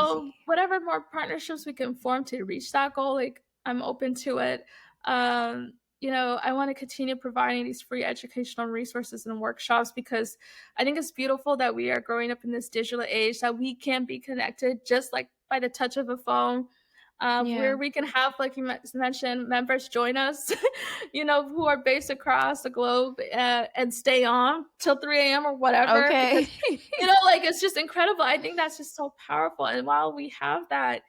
Whatever more partnerships we can form to reach that goal, like I'm open to it. I want to continue providing these free educational resources and workshops, because I think it's beautiful that we are growing up in this digital age, that we can be connected just like by the touch of a phone, where we can have, like you mentioned, members join us, who are based across the globe, and stay on till 3 a.m. or whatever. Okay. Because, it's just incredible. I think that's just so powerful. And while we have that,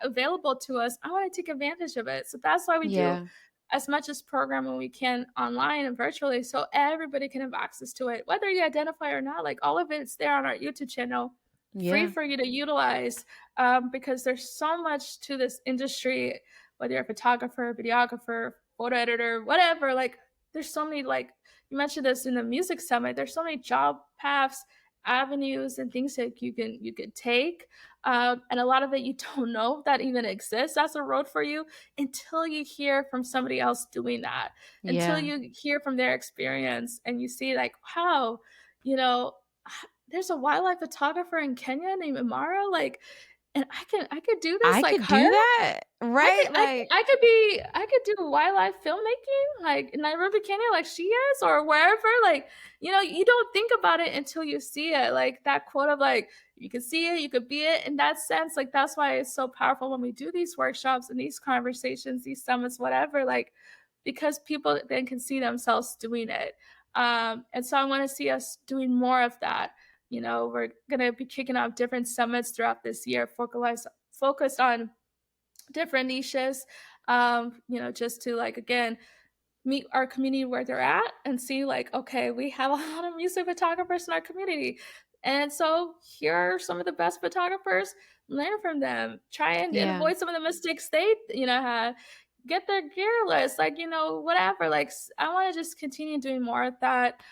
available to us, I want to take advantage of it. So that's why we do as much as programming we can online and virtually, so everybody can have access to it, whether you identify or not. Like, all of it's there on our YouTube channel, free for you to utilize, because there's so much to this industry, whether you're a photographer, videographer, photo editor, whatever. Like, there's so many, like you mentioned this in the music summit, there's so many job paths avenues and things that you could take, and a lot of it you don't know that even exists as a road for you until you hear from somebody else doing that, until Yeah. you hear from their experience and you see like, wow, you know, there's a wildlife photographer in Kenya named Imara, like, and I could do this I like could her. do that, right? Like, I could do wildlife filmmaking like in Nairobi, Kenya, like she is, or wherever. Like, you know, you don't think about it until you see it. Like that quote of like, you can see it, you could be it. In that sense, like that's why it's so powerful when we do these workshops and these conversations, these summits, whatever. Like, because people then can see themselves doing it. And so I want to see us doing more of that. You know, we're gonna be kicking off different summits throughout this year, focused on different niches, you know, just to like, again, meet our community where they're at and see like, okay, we have a lot of music photographers in our community, and so here are some of the best photographers. Learn from them, try and avoid some of the mistakes they, you know, had, get their gear list, like, you know, whatever. Like, I want to just continue doing more of that.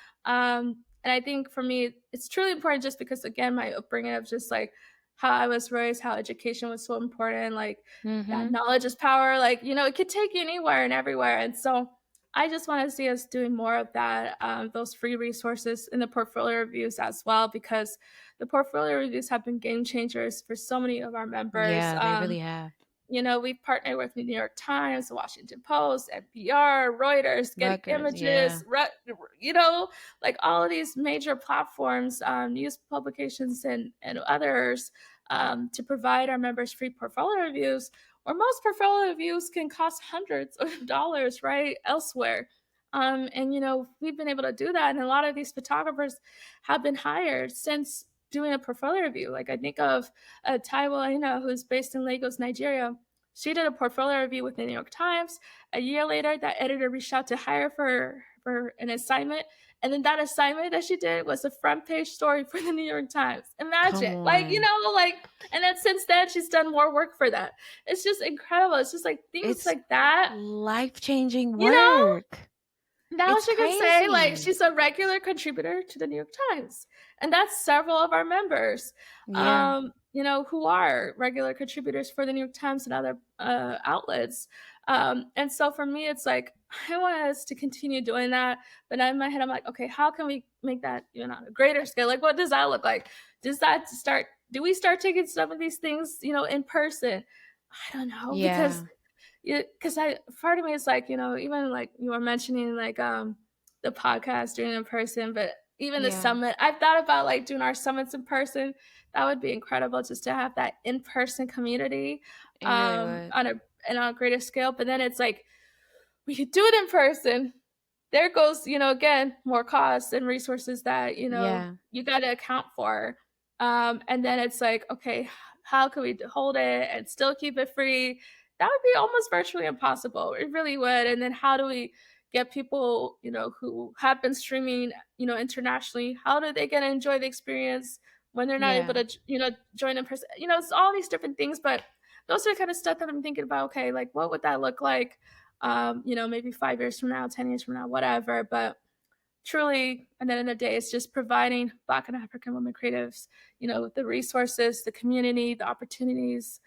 And I think for me it's truly important, just because again my upbringing of just like how I was raised, how education was so important, like that knowledge is power, like, you know, it could take you anywhere and everywhere. And so I just want to see us doing more of that, those free resources in the portfolio reviews as well, because the portfolio reviews have been game changers for so many of our members. yeah, they really have. You know, we've partnered with the New York Times, the Washington Post, NPR, Reuters, Getty Images, you know, like all of these major platforms, news publications, and others, to provide our members free portfolio reviews, or most portfolio reviews can cost hundreds of dollars, right, elsewhere. And, you know, we've been able to do that. And a lot of these photographers have been hired since doing a portfolio review. Like I think of Taiwo Aina, who's based in Lagos, Nigeria. She did a portfolio review with the New York Times. A year later, that editor reached out to hire for an assignment. And then that assignment that she did was a front page story for the New York Times. Imagine, like, you know, like, and then since then she's done more work for that. It's just incredible. It's just like things like that. Life-changing work. You know? Now she can say, like, she's a regular contributor to the New York Times. And that's several of our members, you know, who are regular contributors for the New York Times and other outlets. And so for me, it's like, I want us to continue doing that. But in my head, I'm like, okay, how can we make that even on a greater scale? Like, what does that look like? Do we start taking some of these things, you know, in person? I don't know. Because part of me is like, you know, even like you were mentioning like the podcast doing it in person, but even the summit, I've thought about like doing our summits in person. That would be incredible, just to have that in-person community on a greater scale. But then it's like, we could do it in person. There goes, you know, again, more costs and resources that, you know, you got to account for. And then it's like, okay, how can we hold it and still keep it free? That would be almost virtually impossible. It really would. And then how do we get people, you know, who have been streaming, you know, internationally, how do they get to enjoy the experience when they're not able to, you know, join in person? You know, it's all these different things, but those are the kind of stuff that I'm thinking about. Okay, like what would that look like? You know, maybe 5 years from now, 10 years from now, whatever. But truly, at the end of the day, it's just providing Black and African women creatives, you know, the resources, the community, the opportunities,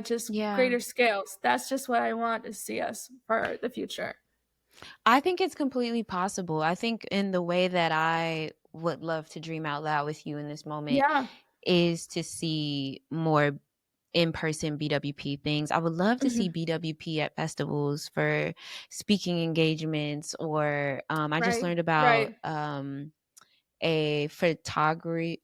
just greater scales. That's just what I want to see us for the future. I think it's completely possible. I think in the way that I would love to dream out loud with you in this moment is to see more in-person BWP things. I would love to see BWP at festivals for speaking engagements, or I just learned about a photography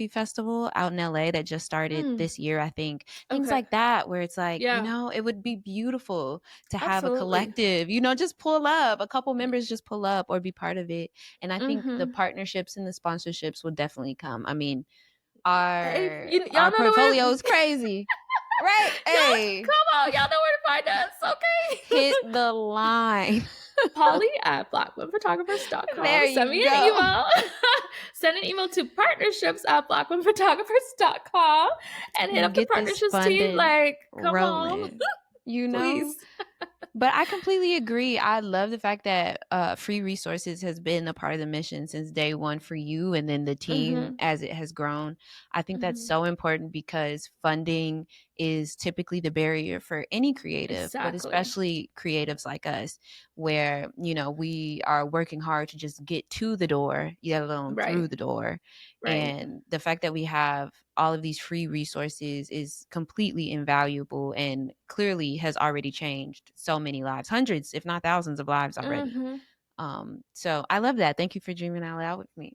festival out in LA that just started this year, I think. Things like that, where it's like, you know, it would be beautiful to have a collective, you know, just pull up, a couple members just pull up or be part of it. And I think the partnerships and the sponsorships will definitely come. I mean, our portfolio is crazy. Right? Hey, come on, y'all know where to find us. Okay, hit the line. Polly at blackwomenphotographers.com. Send me an email. Send an email to partnerships@blackwomenphotographers.com and hit up the partnerships team. Like, come on. You know? Please. But I completely agree. I love the fact that free resources has been a part of the mission since day one for you and then the team as it has grown. I think that's so important because funding is typically the barrier for any creative, but especially creatives like us, where, you know, we are working hard to just get to the door, let alone through the door. And the fact that we have all of these free resources is completely invaluable and clearly has already changed so many lives, hundreds, if not thousands of lives already. So I love that. Thank you for dreaming out loud with me.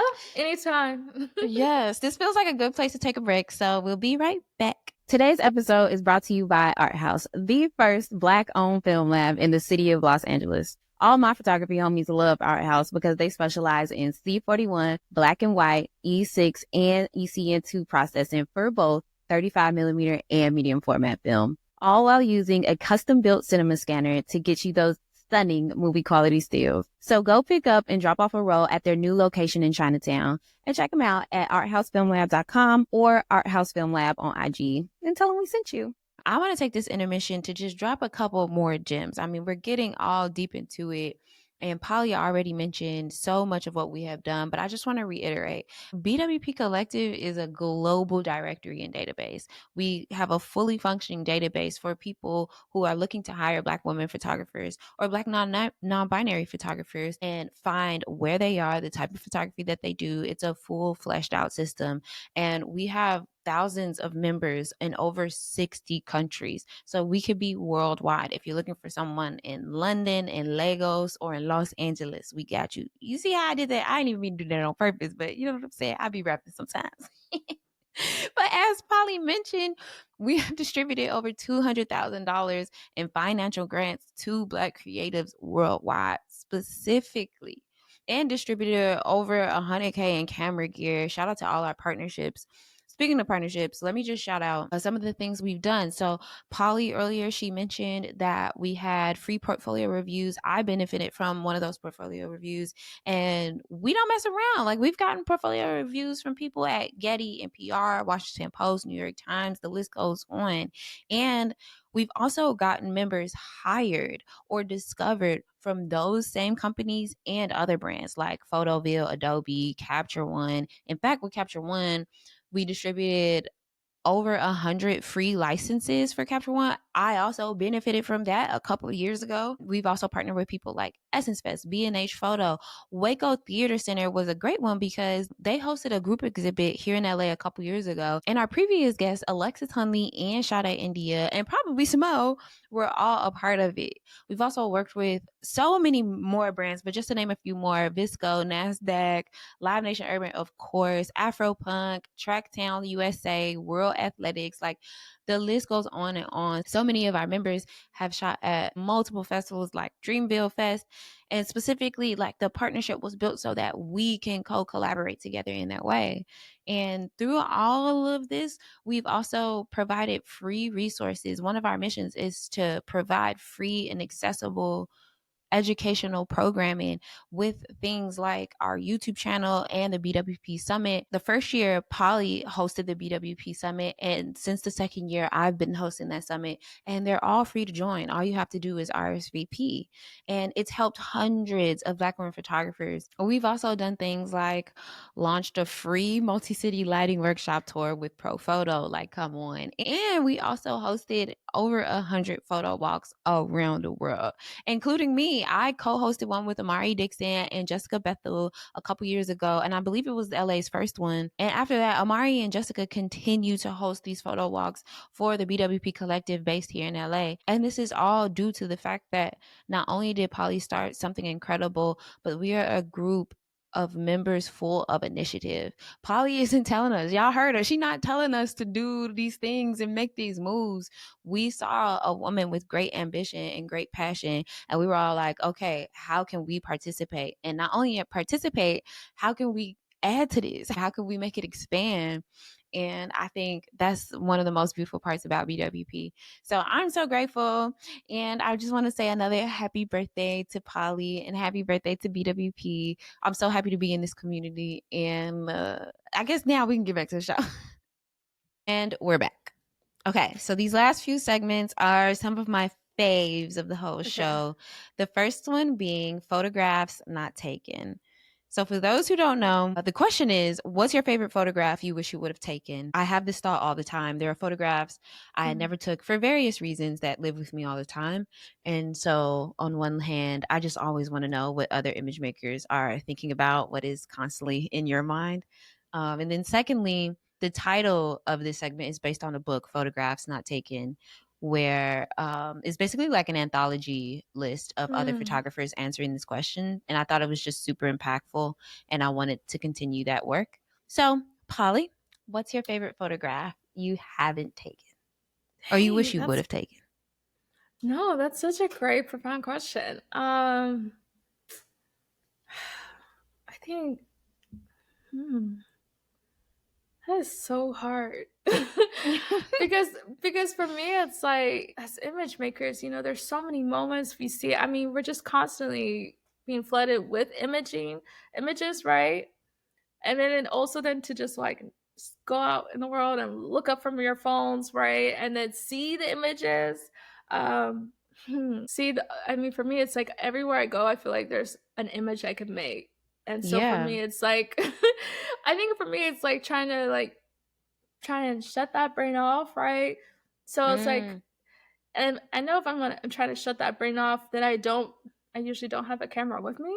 Oh, anytime. Yes, this feels like a good place to take a break. So we'll be right back. Today's episode is brought to you by Art House, the first Black-owned film lab in the city of Los Angeles. All my photography homies love Art House because they specialize in C41, black and white, E6, and ECN2 processing for both 35mm and medium format film, all while using a custom-built cinema scanner to get you those stunning movie quality stills. So go pick up and drop off a roll at their new location in Chinatown and check them out at arthousefilmlab.com or arthousefilmlab on IG and tell them we sent you. I want to take this intermission to just drop a couple more gems. I mean, we're getting all deep into it. And Polly already mentioned so much of what we have done, but I just want to reiterate, BWP Collective is a global directory and database. We have a fully functioning database for people who are looking to hire Black women photographers or Black non-binary photographers and find where they are, the type of photography that they do. It's a full fleshed out system. And we have thousands of members in over 60 countries. So we could be worldwide. If you're looking for someone in London, in Lagos, or in Los Angeles, we got you. You see how I did that? I didn't even mean to do that on purpose, but you know what I'm saying? I be rapping sometimes. But as Polly mentioned, we have distributed over $200,000 in financial grants to Black creatives worldwide, specifically, and distributed over 100K in camera gear. Shout out to all our partnerships. Speaking of partnerships, let me just shout out some of the things we've done. So Polly earlier, she mentioned that we had free portfolio reviews. I benefited from one of those portfolio reviews, and we don't mess around. Like, we've gotten portfolio reviews from people at Getty, NPR, Washington Post, New York Times, the list goes on. And we've also gotten members hired or discovered from those same companies and other brands like Photoville, Adobe, Capture One. In fact, with Capture One, we distributed over 100 free licenses for Capture One. I also benefited from that a couple of years ago. We've also partnered with people like Essence Fest, B&H Photo. Waco Theater Center was a great one because they hosted a group exhibit here in LA a couple years ago. And our previous guests, Alexis Hunley and Sade India, and probably Samo, were all a part of it. We've also worked with so many more brands, but just to name a few more: Visco, NASDAQ, Live Nation Urban, of course, Afropunk, Tracktown USA, World Athletics. Like, the list goes on and on. So many of our members have shot at multiple festivals like Dreamville Fest. And specifically, like, the partnership was built so that we can co-collaborate together in that way. And through all of this, we've also provided free resources. One of our missions is to provide free and accessible educational programming with things like our YouTube channel and the BWP Summit. The first year, Polly hosted the BWP Summit, and since the second year, I've been hosting that summit, and they're all free to join. All you have to do is RSVP, and it's helped hundreds of Black women photographers. We've also done things like launched a free multi-city lighting workshop tour with Pro Photo. Like, come on. And we also hosted over 100 photo walks around the world, including me. I co-hosted one with Amari Dixon and Jessica Bethel a couple years ago, and I believe it was LA's first one. And after that, Amari and Jessica continue to host these photo walks for the BWP Collective based here in LA. And this is all due to the fact that not only did Polly start something incredible, but we are a group of members full of initiative. Polly isn't telling us, y'all heard her, she's not telling us to do these things and make these moves. We saw a woman with great ambition and great passion, and we were all like, okay, how can we participate? And not only participate, how can we add to this? How can we make it expand? And I think that's one of the most beautiful parts about BWP. So I'm so grateful. And I just want to say another happy birthday to Polly and happy birthday to BWP. I'm so happy to be in this community. And I guess now we can get back to the show. And we're back. Okay, so these last few segments are some of my faves of the whole show. The first one being photographs not taken. So for those who don't know, the question is, what's your favorite photograph you wish you would have taken? I have this thought all the time. There are photographs I never took for various reasons that live with me all the time. And so on one hand, I just always want to know what other image makers are thinking about, what is constantly in your mind. And then secondly, the title of this segment is based on a book, Photographs Not Taken, where it's basically like an anthology list of other photographers answering this question. And I thought it was just super impactful, and I wanted to continue that work. So, Polly, what's your favorite photograph you haven't taken or you wish you would have taken? No, that's such a great, profound question. I think that is so hard. because for me it's like, as image makers, there's so many moments we see. I mean, we're just constantly being flooded with images, right? And then also then to just like go out in the world and look up from your phones, right? And then see the images. I mean, for me it's like everywhere I go I feel like there's an image I could make. And so for me it's like I think for me it's like trying and shut that brain off, right? So it's like, and I know if I'm trying to shut that brain off, then I usually don't have a camera with me.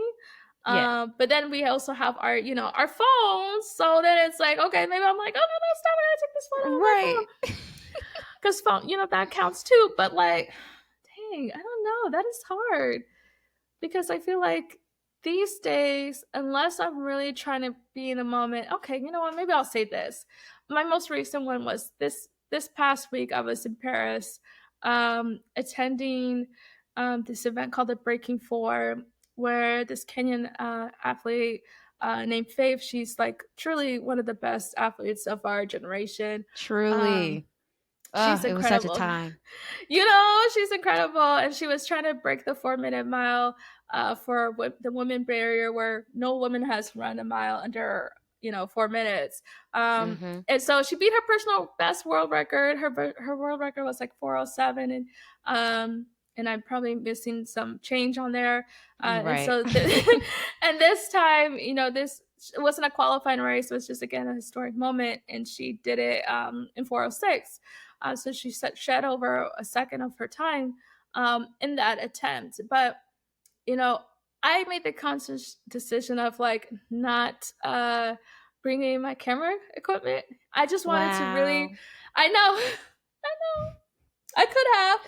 But then we also have our phones. So then it's like, okay, maybe I'm like, oh no, stop it, I took this photo, right? Because phone, that counts too. But like, dang, I don't know, that is hard, because I feel like these days, unless I'm really trying to be in the moment, okay, you know what? Maybe I'll say this. My most recent one was this past week. I was in Paris, attending this event called the Breaking Four, where this Kenyan athlete named Faith, she's like truly one of the best athletes of our generation. Truly. She's incredible. It was such a time. She's incredible. And she was trying to break the 4-minute mile for the women barrier, where no woman has run a mile under 4 minutes. And so she beat her personal best world record. Her world record was like 4:07, and I'm probably missing some change on there. Right. And so and this time, this it wasn't a qualifying race. It was just, again, a historic moment, and she did it in 4:06. So she shed over a second of her time in that attempt. But, I made the conscious decision of like not bringing my camera equipment. I just wanted to really, I know, I could have.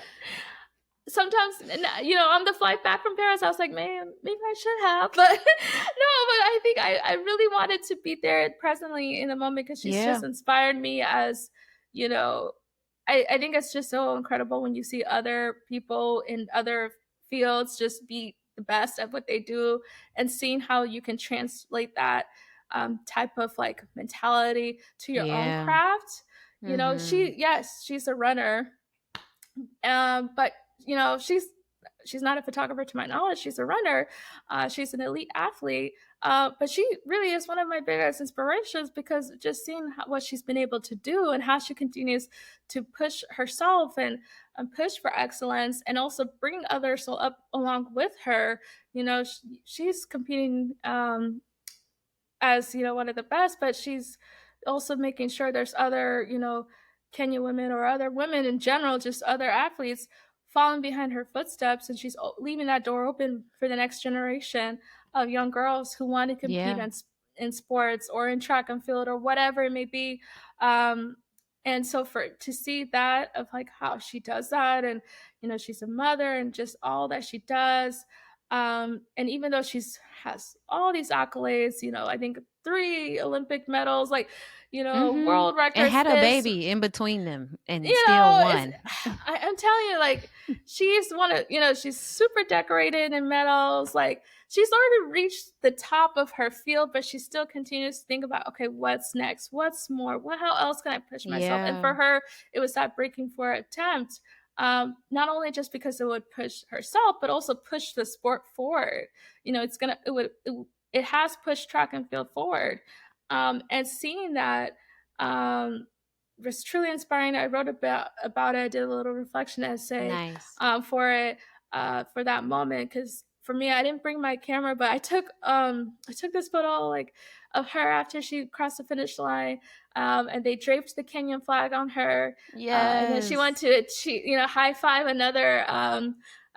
Sometimes, on the flight back from Paris, I was like, man, maybe I should have. But no, but I think I really wanted to be there presently in the moment, because she's just inspired me as, I think it's just so incredible when you see other people in other fields just be the best at what they do, and seeing how you can translate that type of like mentality to your own craft. She's a runner, but she's not a photographer to my knowledge. She's a runner. She's an elite athlete. But she really is one of my biggest inspirations, because just seeing what she's been able to do, and how she continues to push herself and push for excellence, and also bring others up along with her. She's competing as one of the best, but she's also making sure there's other Kenyan women, or other women in general, just other athletes, following behind her footsteps, and she's leaving that door open for the next generation of young girls who want to compete in sports, or in track and field, or whatever it may be. And so to see that, of like how she does that, and she's a mother, and just all that she does, and even though has all these accolades, I think 3 Olympic medals, like world records, and had a baby in between them, and still won. I'm telling you, like, she's one of she's super decorated in medals. Like, she's already reached the top of her field, but she still continues to think about, okay, what's next, what's more, how else can I push myself? And for her, it was that Breaking Four attempt. Not only just because it would push herself, but also push the sport forward. It has pushed track and field forward. And seeing that, was truly inspiring. I wrote about it. I did a little reflection essay for it, for that moment, because for me, I didn't bring my camera, but I took this photo like of her after she crossed the finish line, and they draped the Kenyan flag on her. And then she went to high five another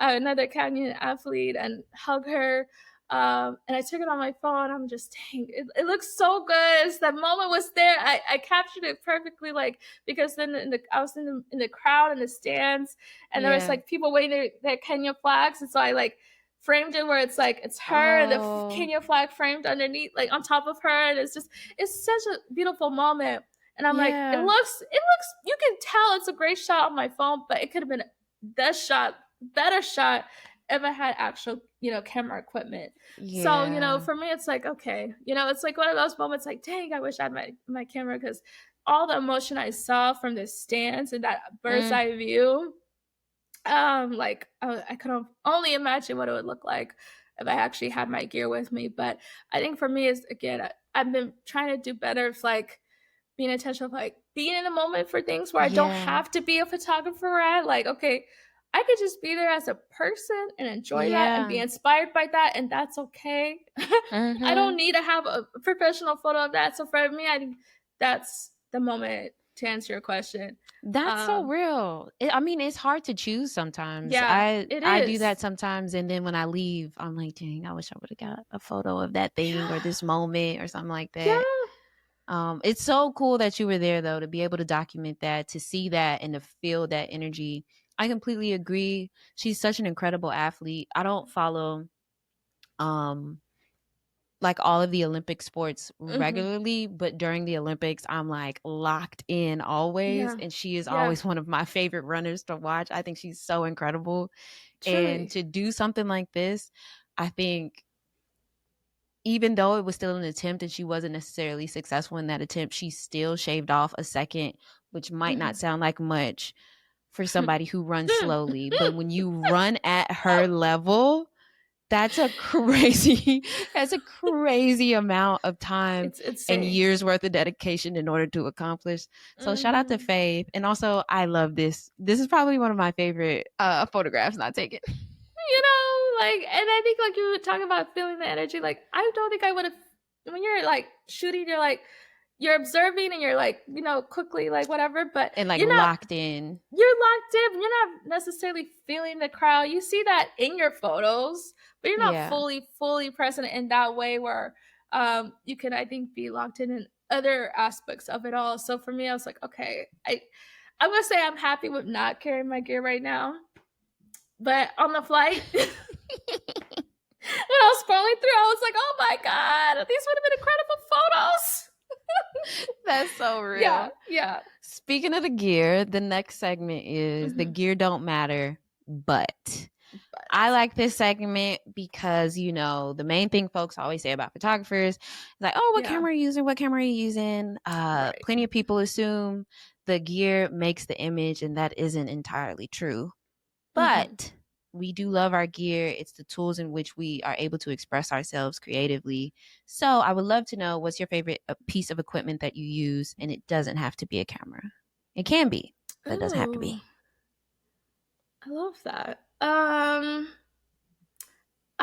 Kenyan athlete and hug her. And I took it on my phone. I'm just, dang, it looks so good. That moment was there. I captured it perfectly, like, because then I was in the crowd in the stands, and there was like people waving their Kenya flags, and so I like framed it where it's like it's her and the Kenya flag framed underneath, like on top of her, and it's such a beautiful moment. And I'm like, it looks, you can tell it's a great shot on my phone, but it could have been better shot if I had actual, camera equipment. So, for me, it's like, okay, it's like one of those moments like, dang, I wish I had my camera, because all the emotion I saw from the stands and that bird's eye view, like, I could only imagine what it would look like if I actually had my gear with me. But I think for me is, again, I've been trying to do better of like being intentional, like being in the moment for things where I don't have to be a photographer at. Like, okay, I could just be there as a person and enjoy that and be inspired by that, and that's okay. I don't need to have a professional photo of that. So for me, I think that's the moment to answer your question. That's so real. I mean, it's hard to choose sometimes. I do that sometimes, and then when I leave, I'm like, dang, I wish I would have got a photo of that thing or this moment or something like that. It's so cool that you were there, though, to be able to document that, to see that, and to feel that energy. I completely agree. She's such an incredible athlete. I don't follow like all of the Olympic sports regularly, but during the Olympics, I'm like locked in always. And she is always one of my favorite runners to watch. I think she's so incredible. Truly. And to do something like this, I think even though it was still an attempt and she wasn't necessarily successful in that attempt, she still shaved off a second, which might not sound like much for somebody who runs slowly. But when you run at her level, that's a crazy amount of time and years worth of dedication in order to accomplish. So shout out to Faith. And also, I love this. This is probably one of my favorite photographs not taken. Like, and I think like you were talking about feeling the energy. Like, I don't think I would have, when you're like shooting, you're like, you're observing and you're like, quickly, like whatever, but and like locked in. You're locked in. You're not necessarily feeling the crowd. You see that in your photos, but you're not fully present in that way where you can, I think, be locked in other aspects of it all. So for me, I was like, okay, I'm gonna say I'm happy with not carrying my gear right now, but on the flight. When I was scrolling through, I was like, oh my God, these would have been incredible photos. That's so real. Yeah. Speaking of the gear, the next segment is the gear don't matter, but I like this segment because, the main thing folks always say about photographers is like, oh, what camera are you using? What camera are you using? Plenty of people assume the gear makes the image, and that isn't entirely true. But we do love our gear. It's the tools in which we are able to express ourselves creatively. So I would love to know, what's your favorite piece of equipment that you use? And it doesn't have to be a camera. It can be, but it doesn't have to be. I love that. I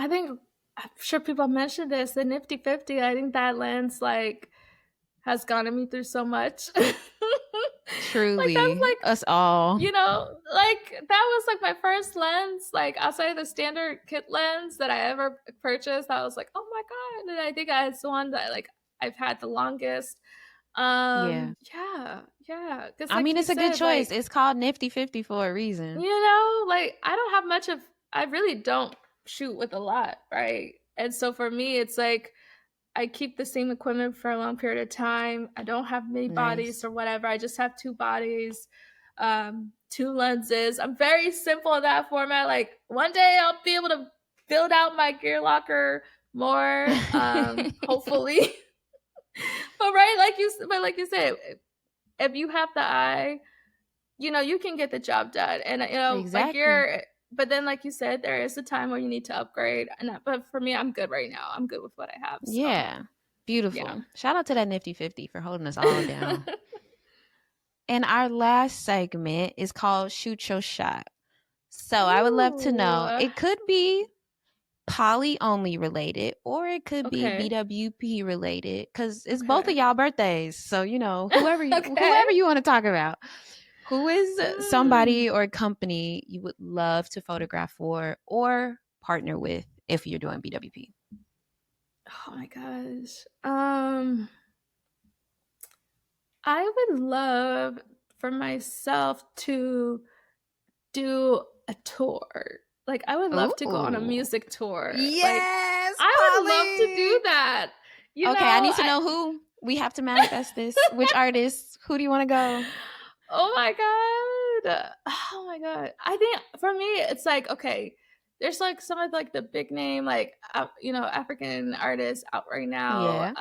think, I'm sure people mentioned this, the Nifty 50. I think that lens like has gotten me through so much. Truly, like, us all. Like that was like my first lens, like outside of the standard kit lens that I ever purchased. I was like, oh my God. And I think it's the one that like I've had the longest. Yeah. Because I mean, it's a good choice. Like, it's called Nifty 50 for a reason. Like I don't have much of, I really don't shoot with a lot, right? And so for me, it's like I keep the same equipment for a long period of time. I don't have many bodies or whatever. I just have 2 bodies, 2 lenses. I'm very simple in that format. Like one day I'll be able to build out my gear locker more, hopefully. But like you said, if you have the eye, you can get the job done. And my gear. But then, like you said, there is a time where you need to upgrade. But for me, I'm good right now. I'm good with what I have. So. Yeah. Beautiful. Yeah. Shout out to that Nifty 50 for holding us all down. And our last segment is called Shoot Your Shot. So Ooh. I would love to know, it could be poly only related, or it could be BWP related, because it's both of y'all birthdays. So, you know, whoever you want to talk about. Who is somebody or company you would love to photograph for or partner with if you're doing BWP? Oh my gosh. I would love for myself to do a tour. Like, I would love to go on a music tour. Yes, like, I would love to do that. You okay, know, I need to know who. We have to manifest this. Which artist? Who do you want to go? Oh my god. Oh my god. I think for me, it's like, okay, there's like some of like the big name, like, you know, African artists out right now.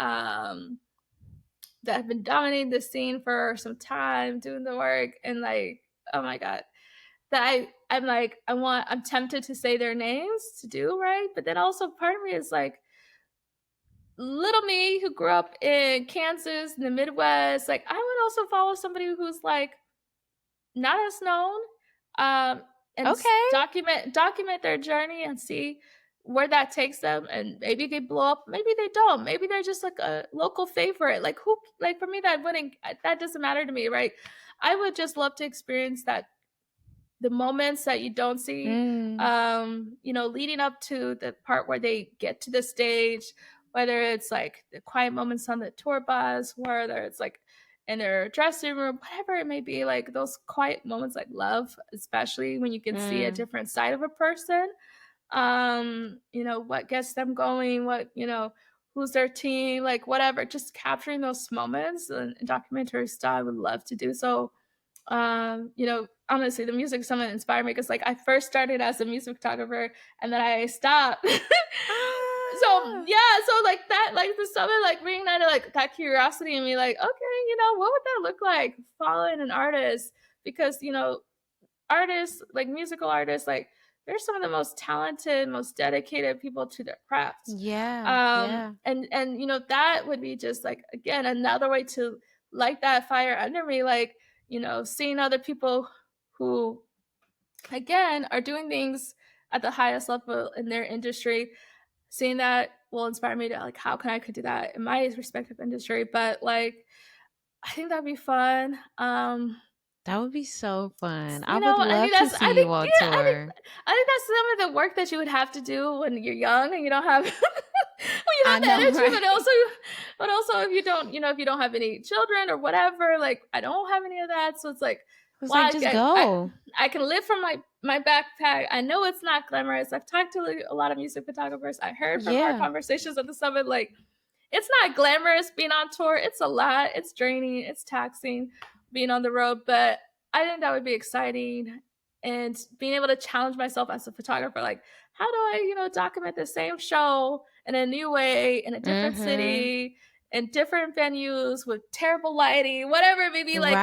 That have been dominating the scene for some time, doing the work, and like, oh my god, that I'm tempted to say their names to do right, but then also part of me is like, little me who grew up in Kansas in the Midwest, like, I would also follow somebody who's like not as known, and document their journey and see where that takes them, and maybe they blow up, maybe they don't, maybe they're just like a local favorite. Like, who, like, for me, that doesn't matter to me, right? I would just love to experience that, the moments that you don't see, you know, leading up to the part where they get to the stage, whether it's like the quiet moments on the tour bus, whether it's like in their dressing room, whatever it may be, like those quiet moments, like love, especially when you can see a different side of a person. You know, what gets them going, what, you know, who's their team, like whatever, just capturing those moments in documentary style. I would love to do so. You know, honestly, the music is something that inspired me, because like I first started as a music photographer and then I stopped. So yeah, so like that, like the summit, like reignited like that curiosity in me, like, okay, you know, what would that look like following an artist? Because, you know, artists, like musical artists, like they're some of the most talented, most dedicated people to their crafts. And you know, that would be just like, again, another way to light that fire under me, like, you know, seeing other people who, again, are doing things at the highest level in their industry, seeing that will inspire me to like, how can I could do that in my respective industry. But like, I think that'd be fun. That would be so fun. I would love to see you on tour. I think that's some of the work that you would have to do when you're young and you don't have you have the energy, right? but also if you don't, you know, if you don't have any children or whatever, like I don't have any of that, so it's like, well, just go. I can live from my backpack. I know it's not glamorous. I've talked to a lot of music photographers. I heard from our conversations at the summit, like, it's not glamorous being on tour. It's a lot. It's draining. It's taxing being on the road. But I think that would be exciting. And being able to challenge myself as a photographer, like, how do I, you know, document the same show in a new way, in a different city, in different venues with terrible lighting, whatever it may be. Like,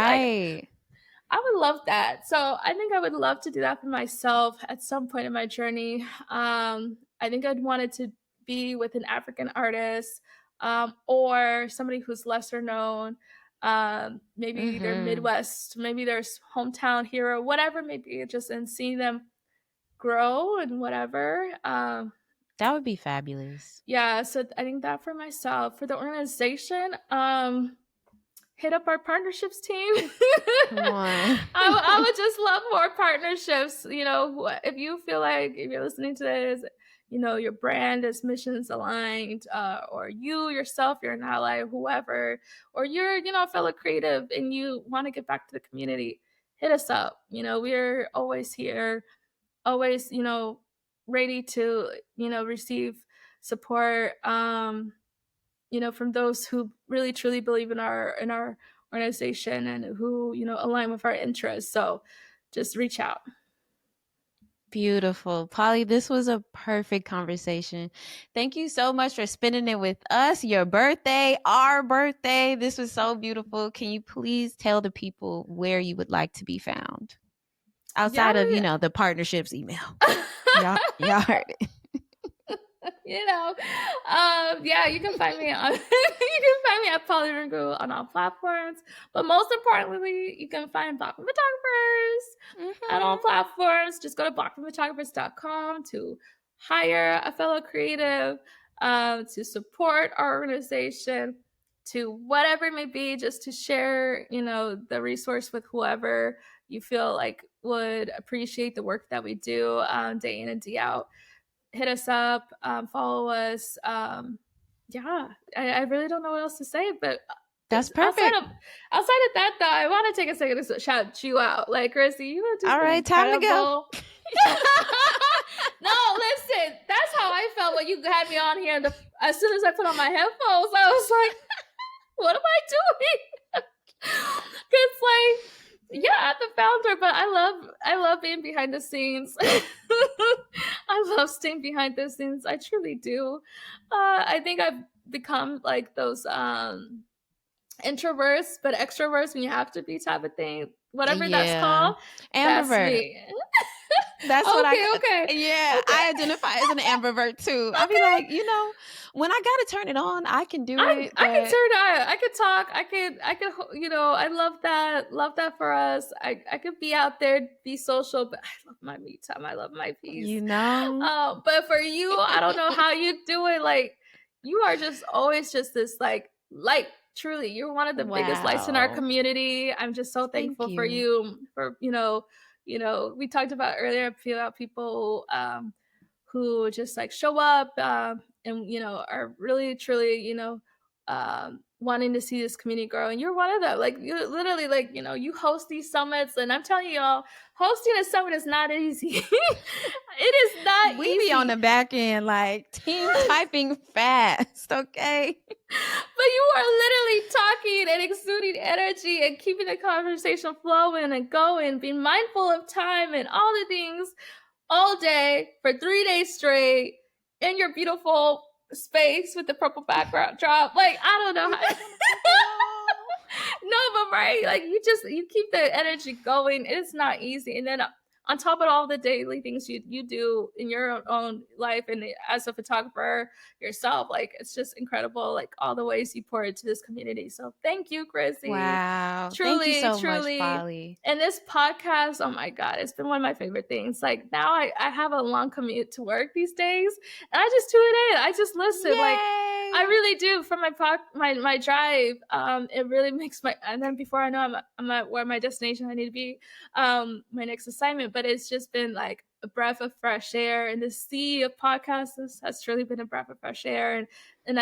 I would love that. So I think I would love to do that for myself at some point in my journey. I think I'd want it to be with an African artist, or somebody who's lesser known. Maybe they're Midwest, maybe their hometown hero, whatever it may be, just in seeing them grow and whatever. That would be fabulous. Yeah, so I think that for myself. For the organization, hit up our partnerships team. Come on. I would just love more partnerships. You know, if you feel like, if you're listening to this, you know, your brand is missions aligned, or you yourself, you're an ally, whoever, or you're, you know, a fellow creative and you want to get back to the community, hit us up. You know, we're always here, always, you know, ready to, you know, receive support, you know, from those who really truly believe in our organization and who, you know, align with our interests. So just reach out. Beautiful. Polly, this was a perfect conversation. Thank you so much for spending it with us. Your birthday, our birthday. This was so beautiful. Can you please tell the people where you would like to be found? Outside of, you know, the partnerships email. Y'all heard it. Yeah, you can find me on you can find me at Irungu on all platforms. But most importantly, you can find Black Women Photographers at all platforms. Just go to blackwomenphotographers.com to hire a fellow creative, to support our organization, to whatever it may be, just to share, the resource with whoever you feel like would appreciate the work that we do, day in and day out. Hit us up, follow us. Yeah, I really don't know what else to say, but that's perfect. Outside of that, though, I want to take a second to shout you out. Like, Chrissy, you have just all right, time to go. No, listen, that's how I felt when you had me on here. As soon as I put on my headphones, I was like, what am I doing? Because, like, yeah, I'm the founder, but I love being behind the scenes. I love staying behind the scenes. I truly do. I think I've become like those introverts but extroverts when you have to be type of thing. Whatever that's called. Ambivert. That's me. That's what I identify as an ambivert too. I'll be like, when I gotta turn it on, I can do it. I can turn it on. I can talk. I can, I love that for us. I could be out there, be social, but I love my me time. I love my peace. But for you, I don't know how you do it. Like, you are just always just this like light. Truly, you're one of the biggest lights in our community. I'm just so thankful for you. For we talked about earlier about people who just like show up and are really truly wanting to see this community grow, and you're one of them. Like, you literally, like, you host these summits, and I'm telling y'all, hosting a summit is not easy. It is not we easy. We be on the back end like team typing fast, okay? But you are literally talking and exuding energy and keeping the conversation flowing and going, being mindful of time and all the things all day for 3 days straight in your beautiful space with the purple background drop. Like, I don't know how. No, but right, like, you keep the energy going. It's not easy. And then on top of all the daily things you do in your own life and as a photographer yourself, like, it's just incredible, like, all the ways you pour into this community. So thank you, Chrissy. Wow. Truly, thank you so much, Polly. And this podcast, oh my God, it's been one of my favorite things. Like, now I have a long commute to work these days, and I just tune it in. I just listen. Yay! Like, I really do. For my drive, it really makes and then before I know I'm at where my destination I need to be, my next assignment. But it's just been like a breath of fresh air, and the sea of podcasts has truly been a breath of fresh air, and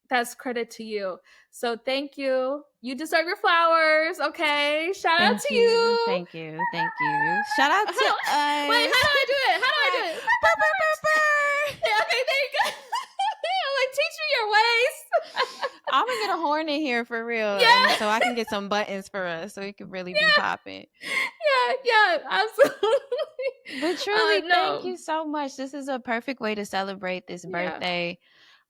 that's credit to you. So thank you. You deserve your flowers. Okay. Shout out to you. Thank you. Shout out to us. Wait, how do I do it? Yeah, okay, there you go. Like, teach me your ways. I'm gonna get a horn in here for real, and so I can get some buttons for us, so it could really be popping. Yeah, absolutely. But truly, thank you so much. This is a perfect way to celebrate this birthday.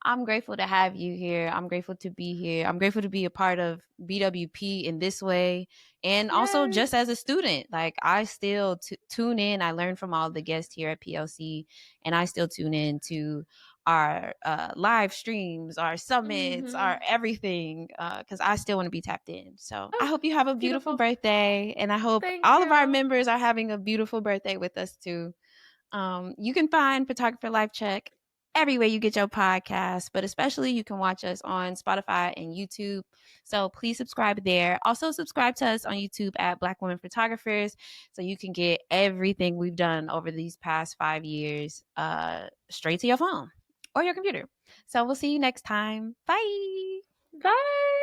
I'm grateful to have you here. I'm grateful to be here. I'm grateful to be a part of BWP in this way. And also just as a student, like, I still tune in. I learn from all the guests here at PLC, and I still tune in to our live streams, our summits, our everything, because I still want to be tapped in. So I hope you have a beautiful birthday, and I hope all of our members are having a beautiful birthday with us too. You can find Photographer Life Check everywhere you get your podcasts, but especially you can watch us on Spotify and YouTube. So please subscribe there. Also subscribe to us on YouTube at Black Women Photographers, so you can get everything we've done over these past 5 years straight to your phone or your computer. So we'll see you next time. Bye. Bye.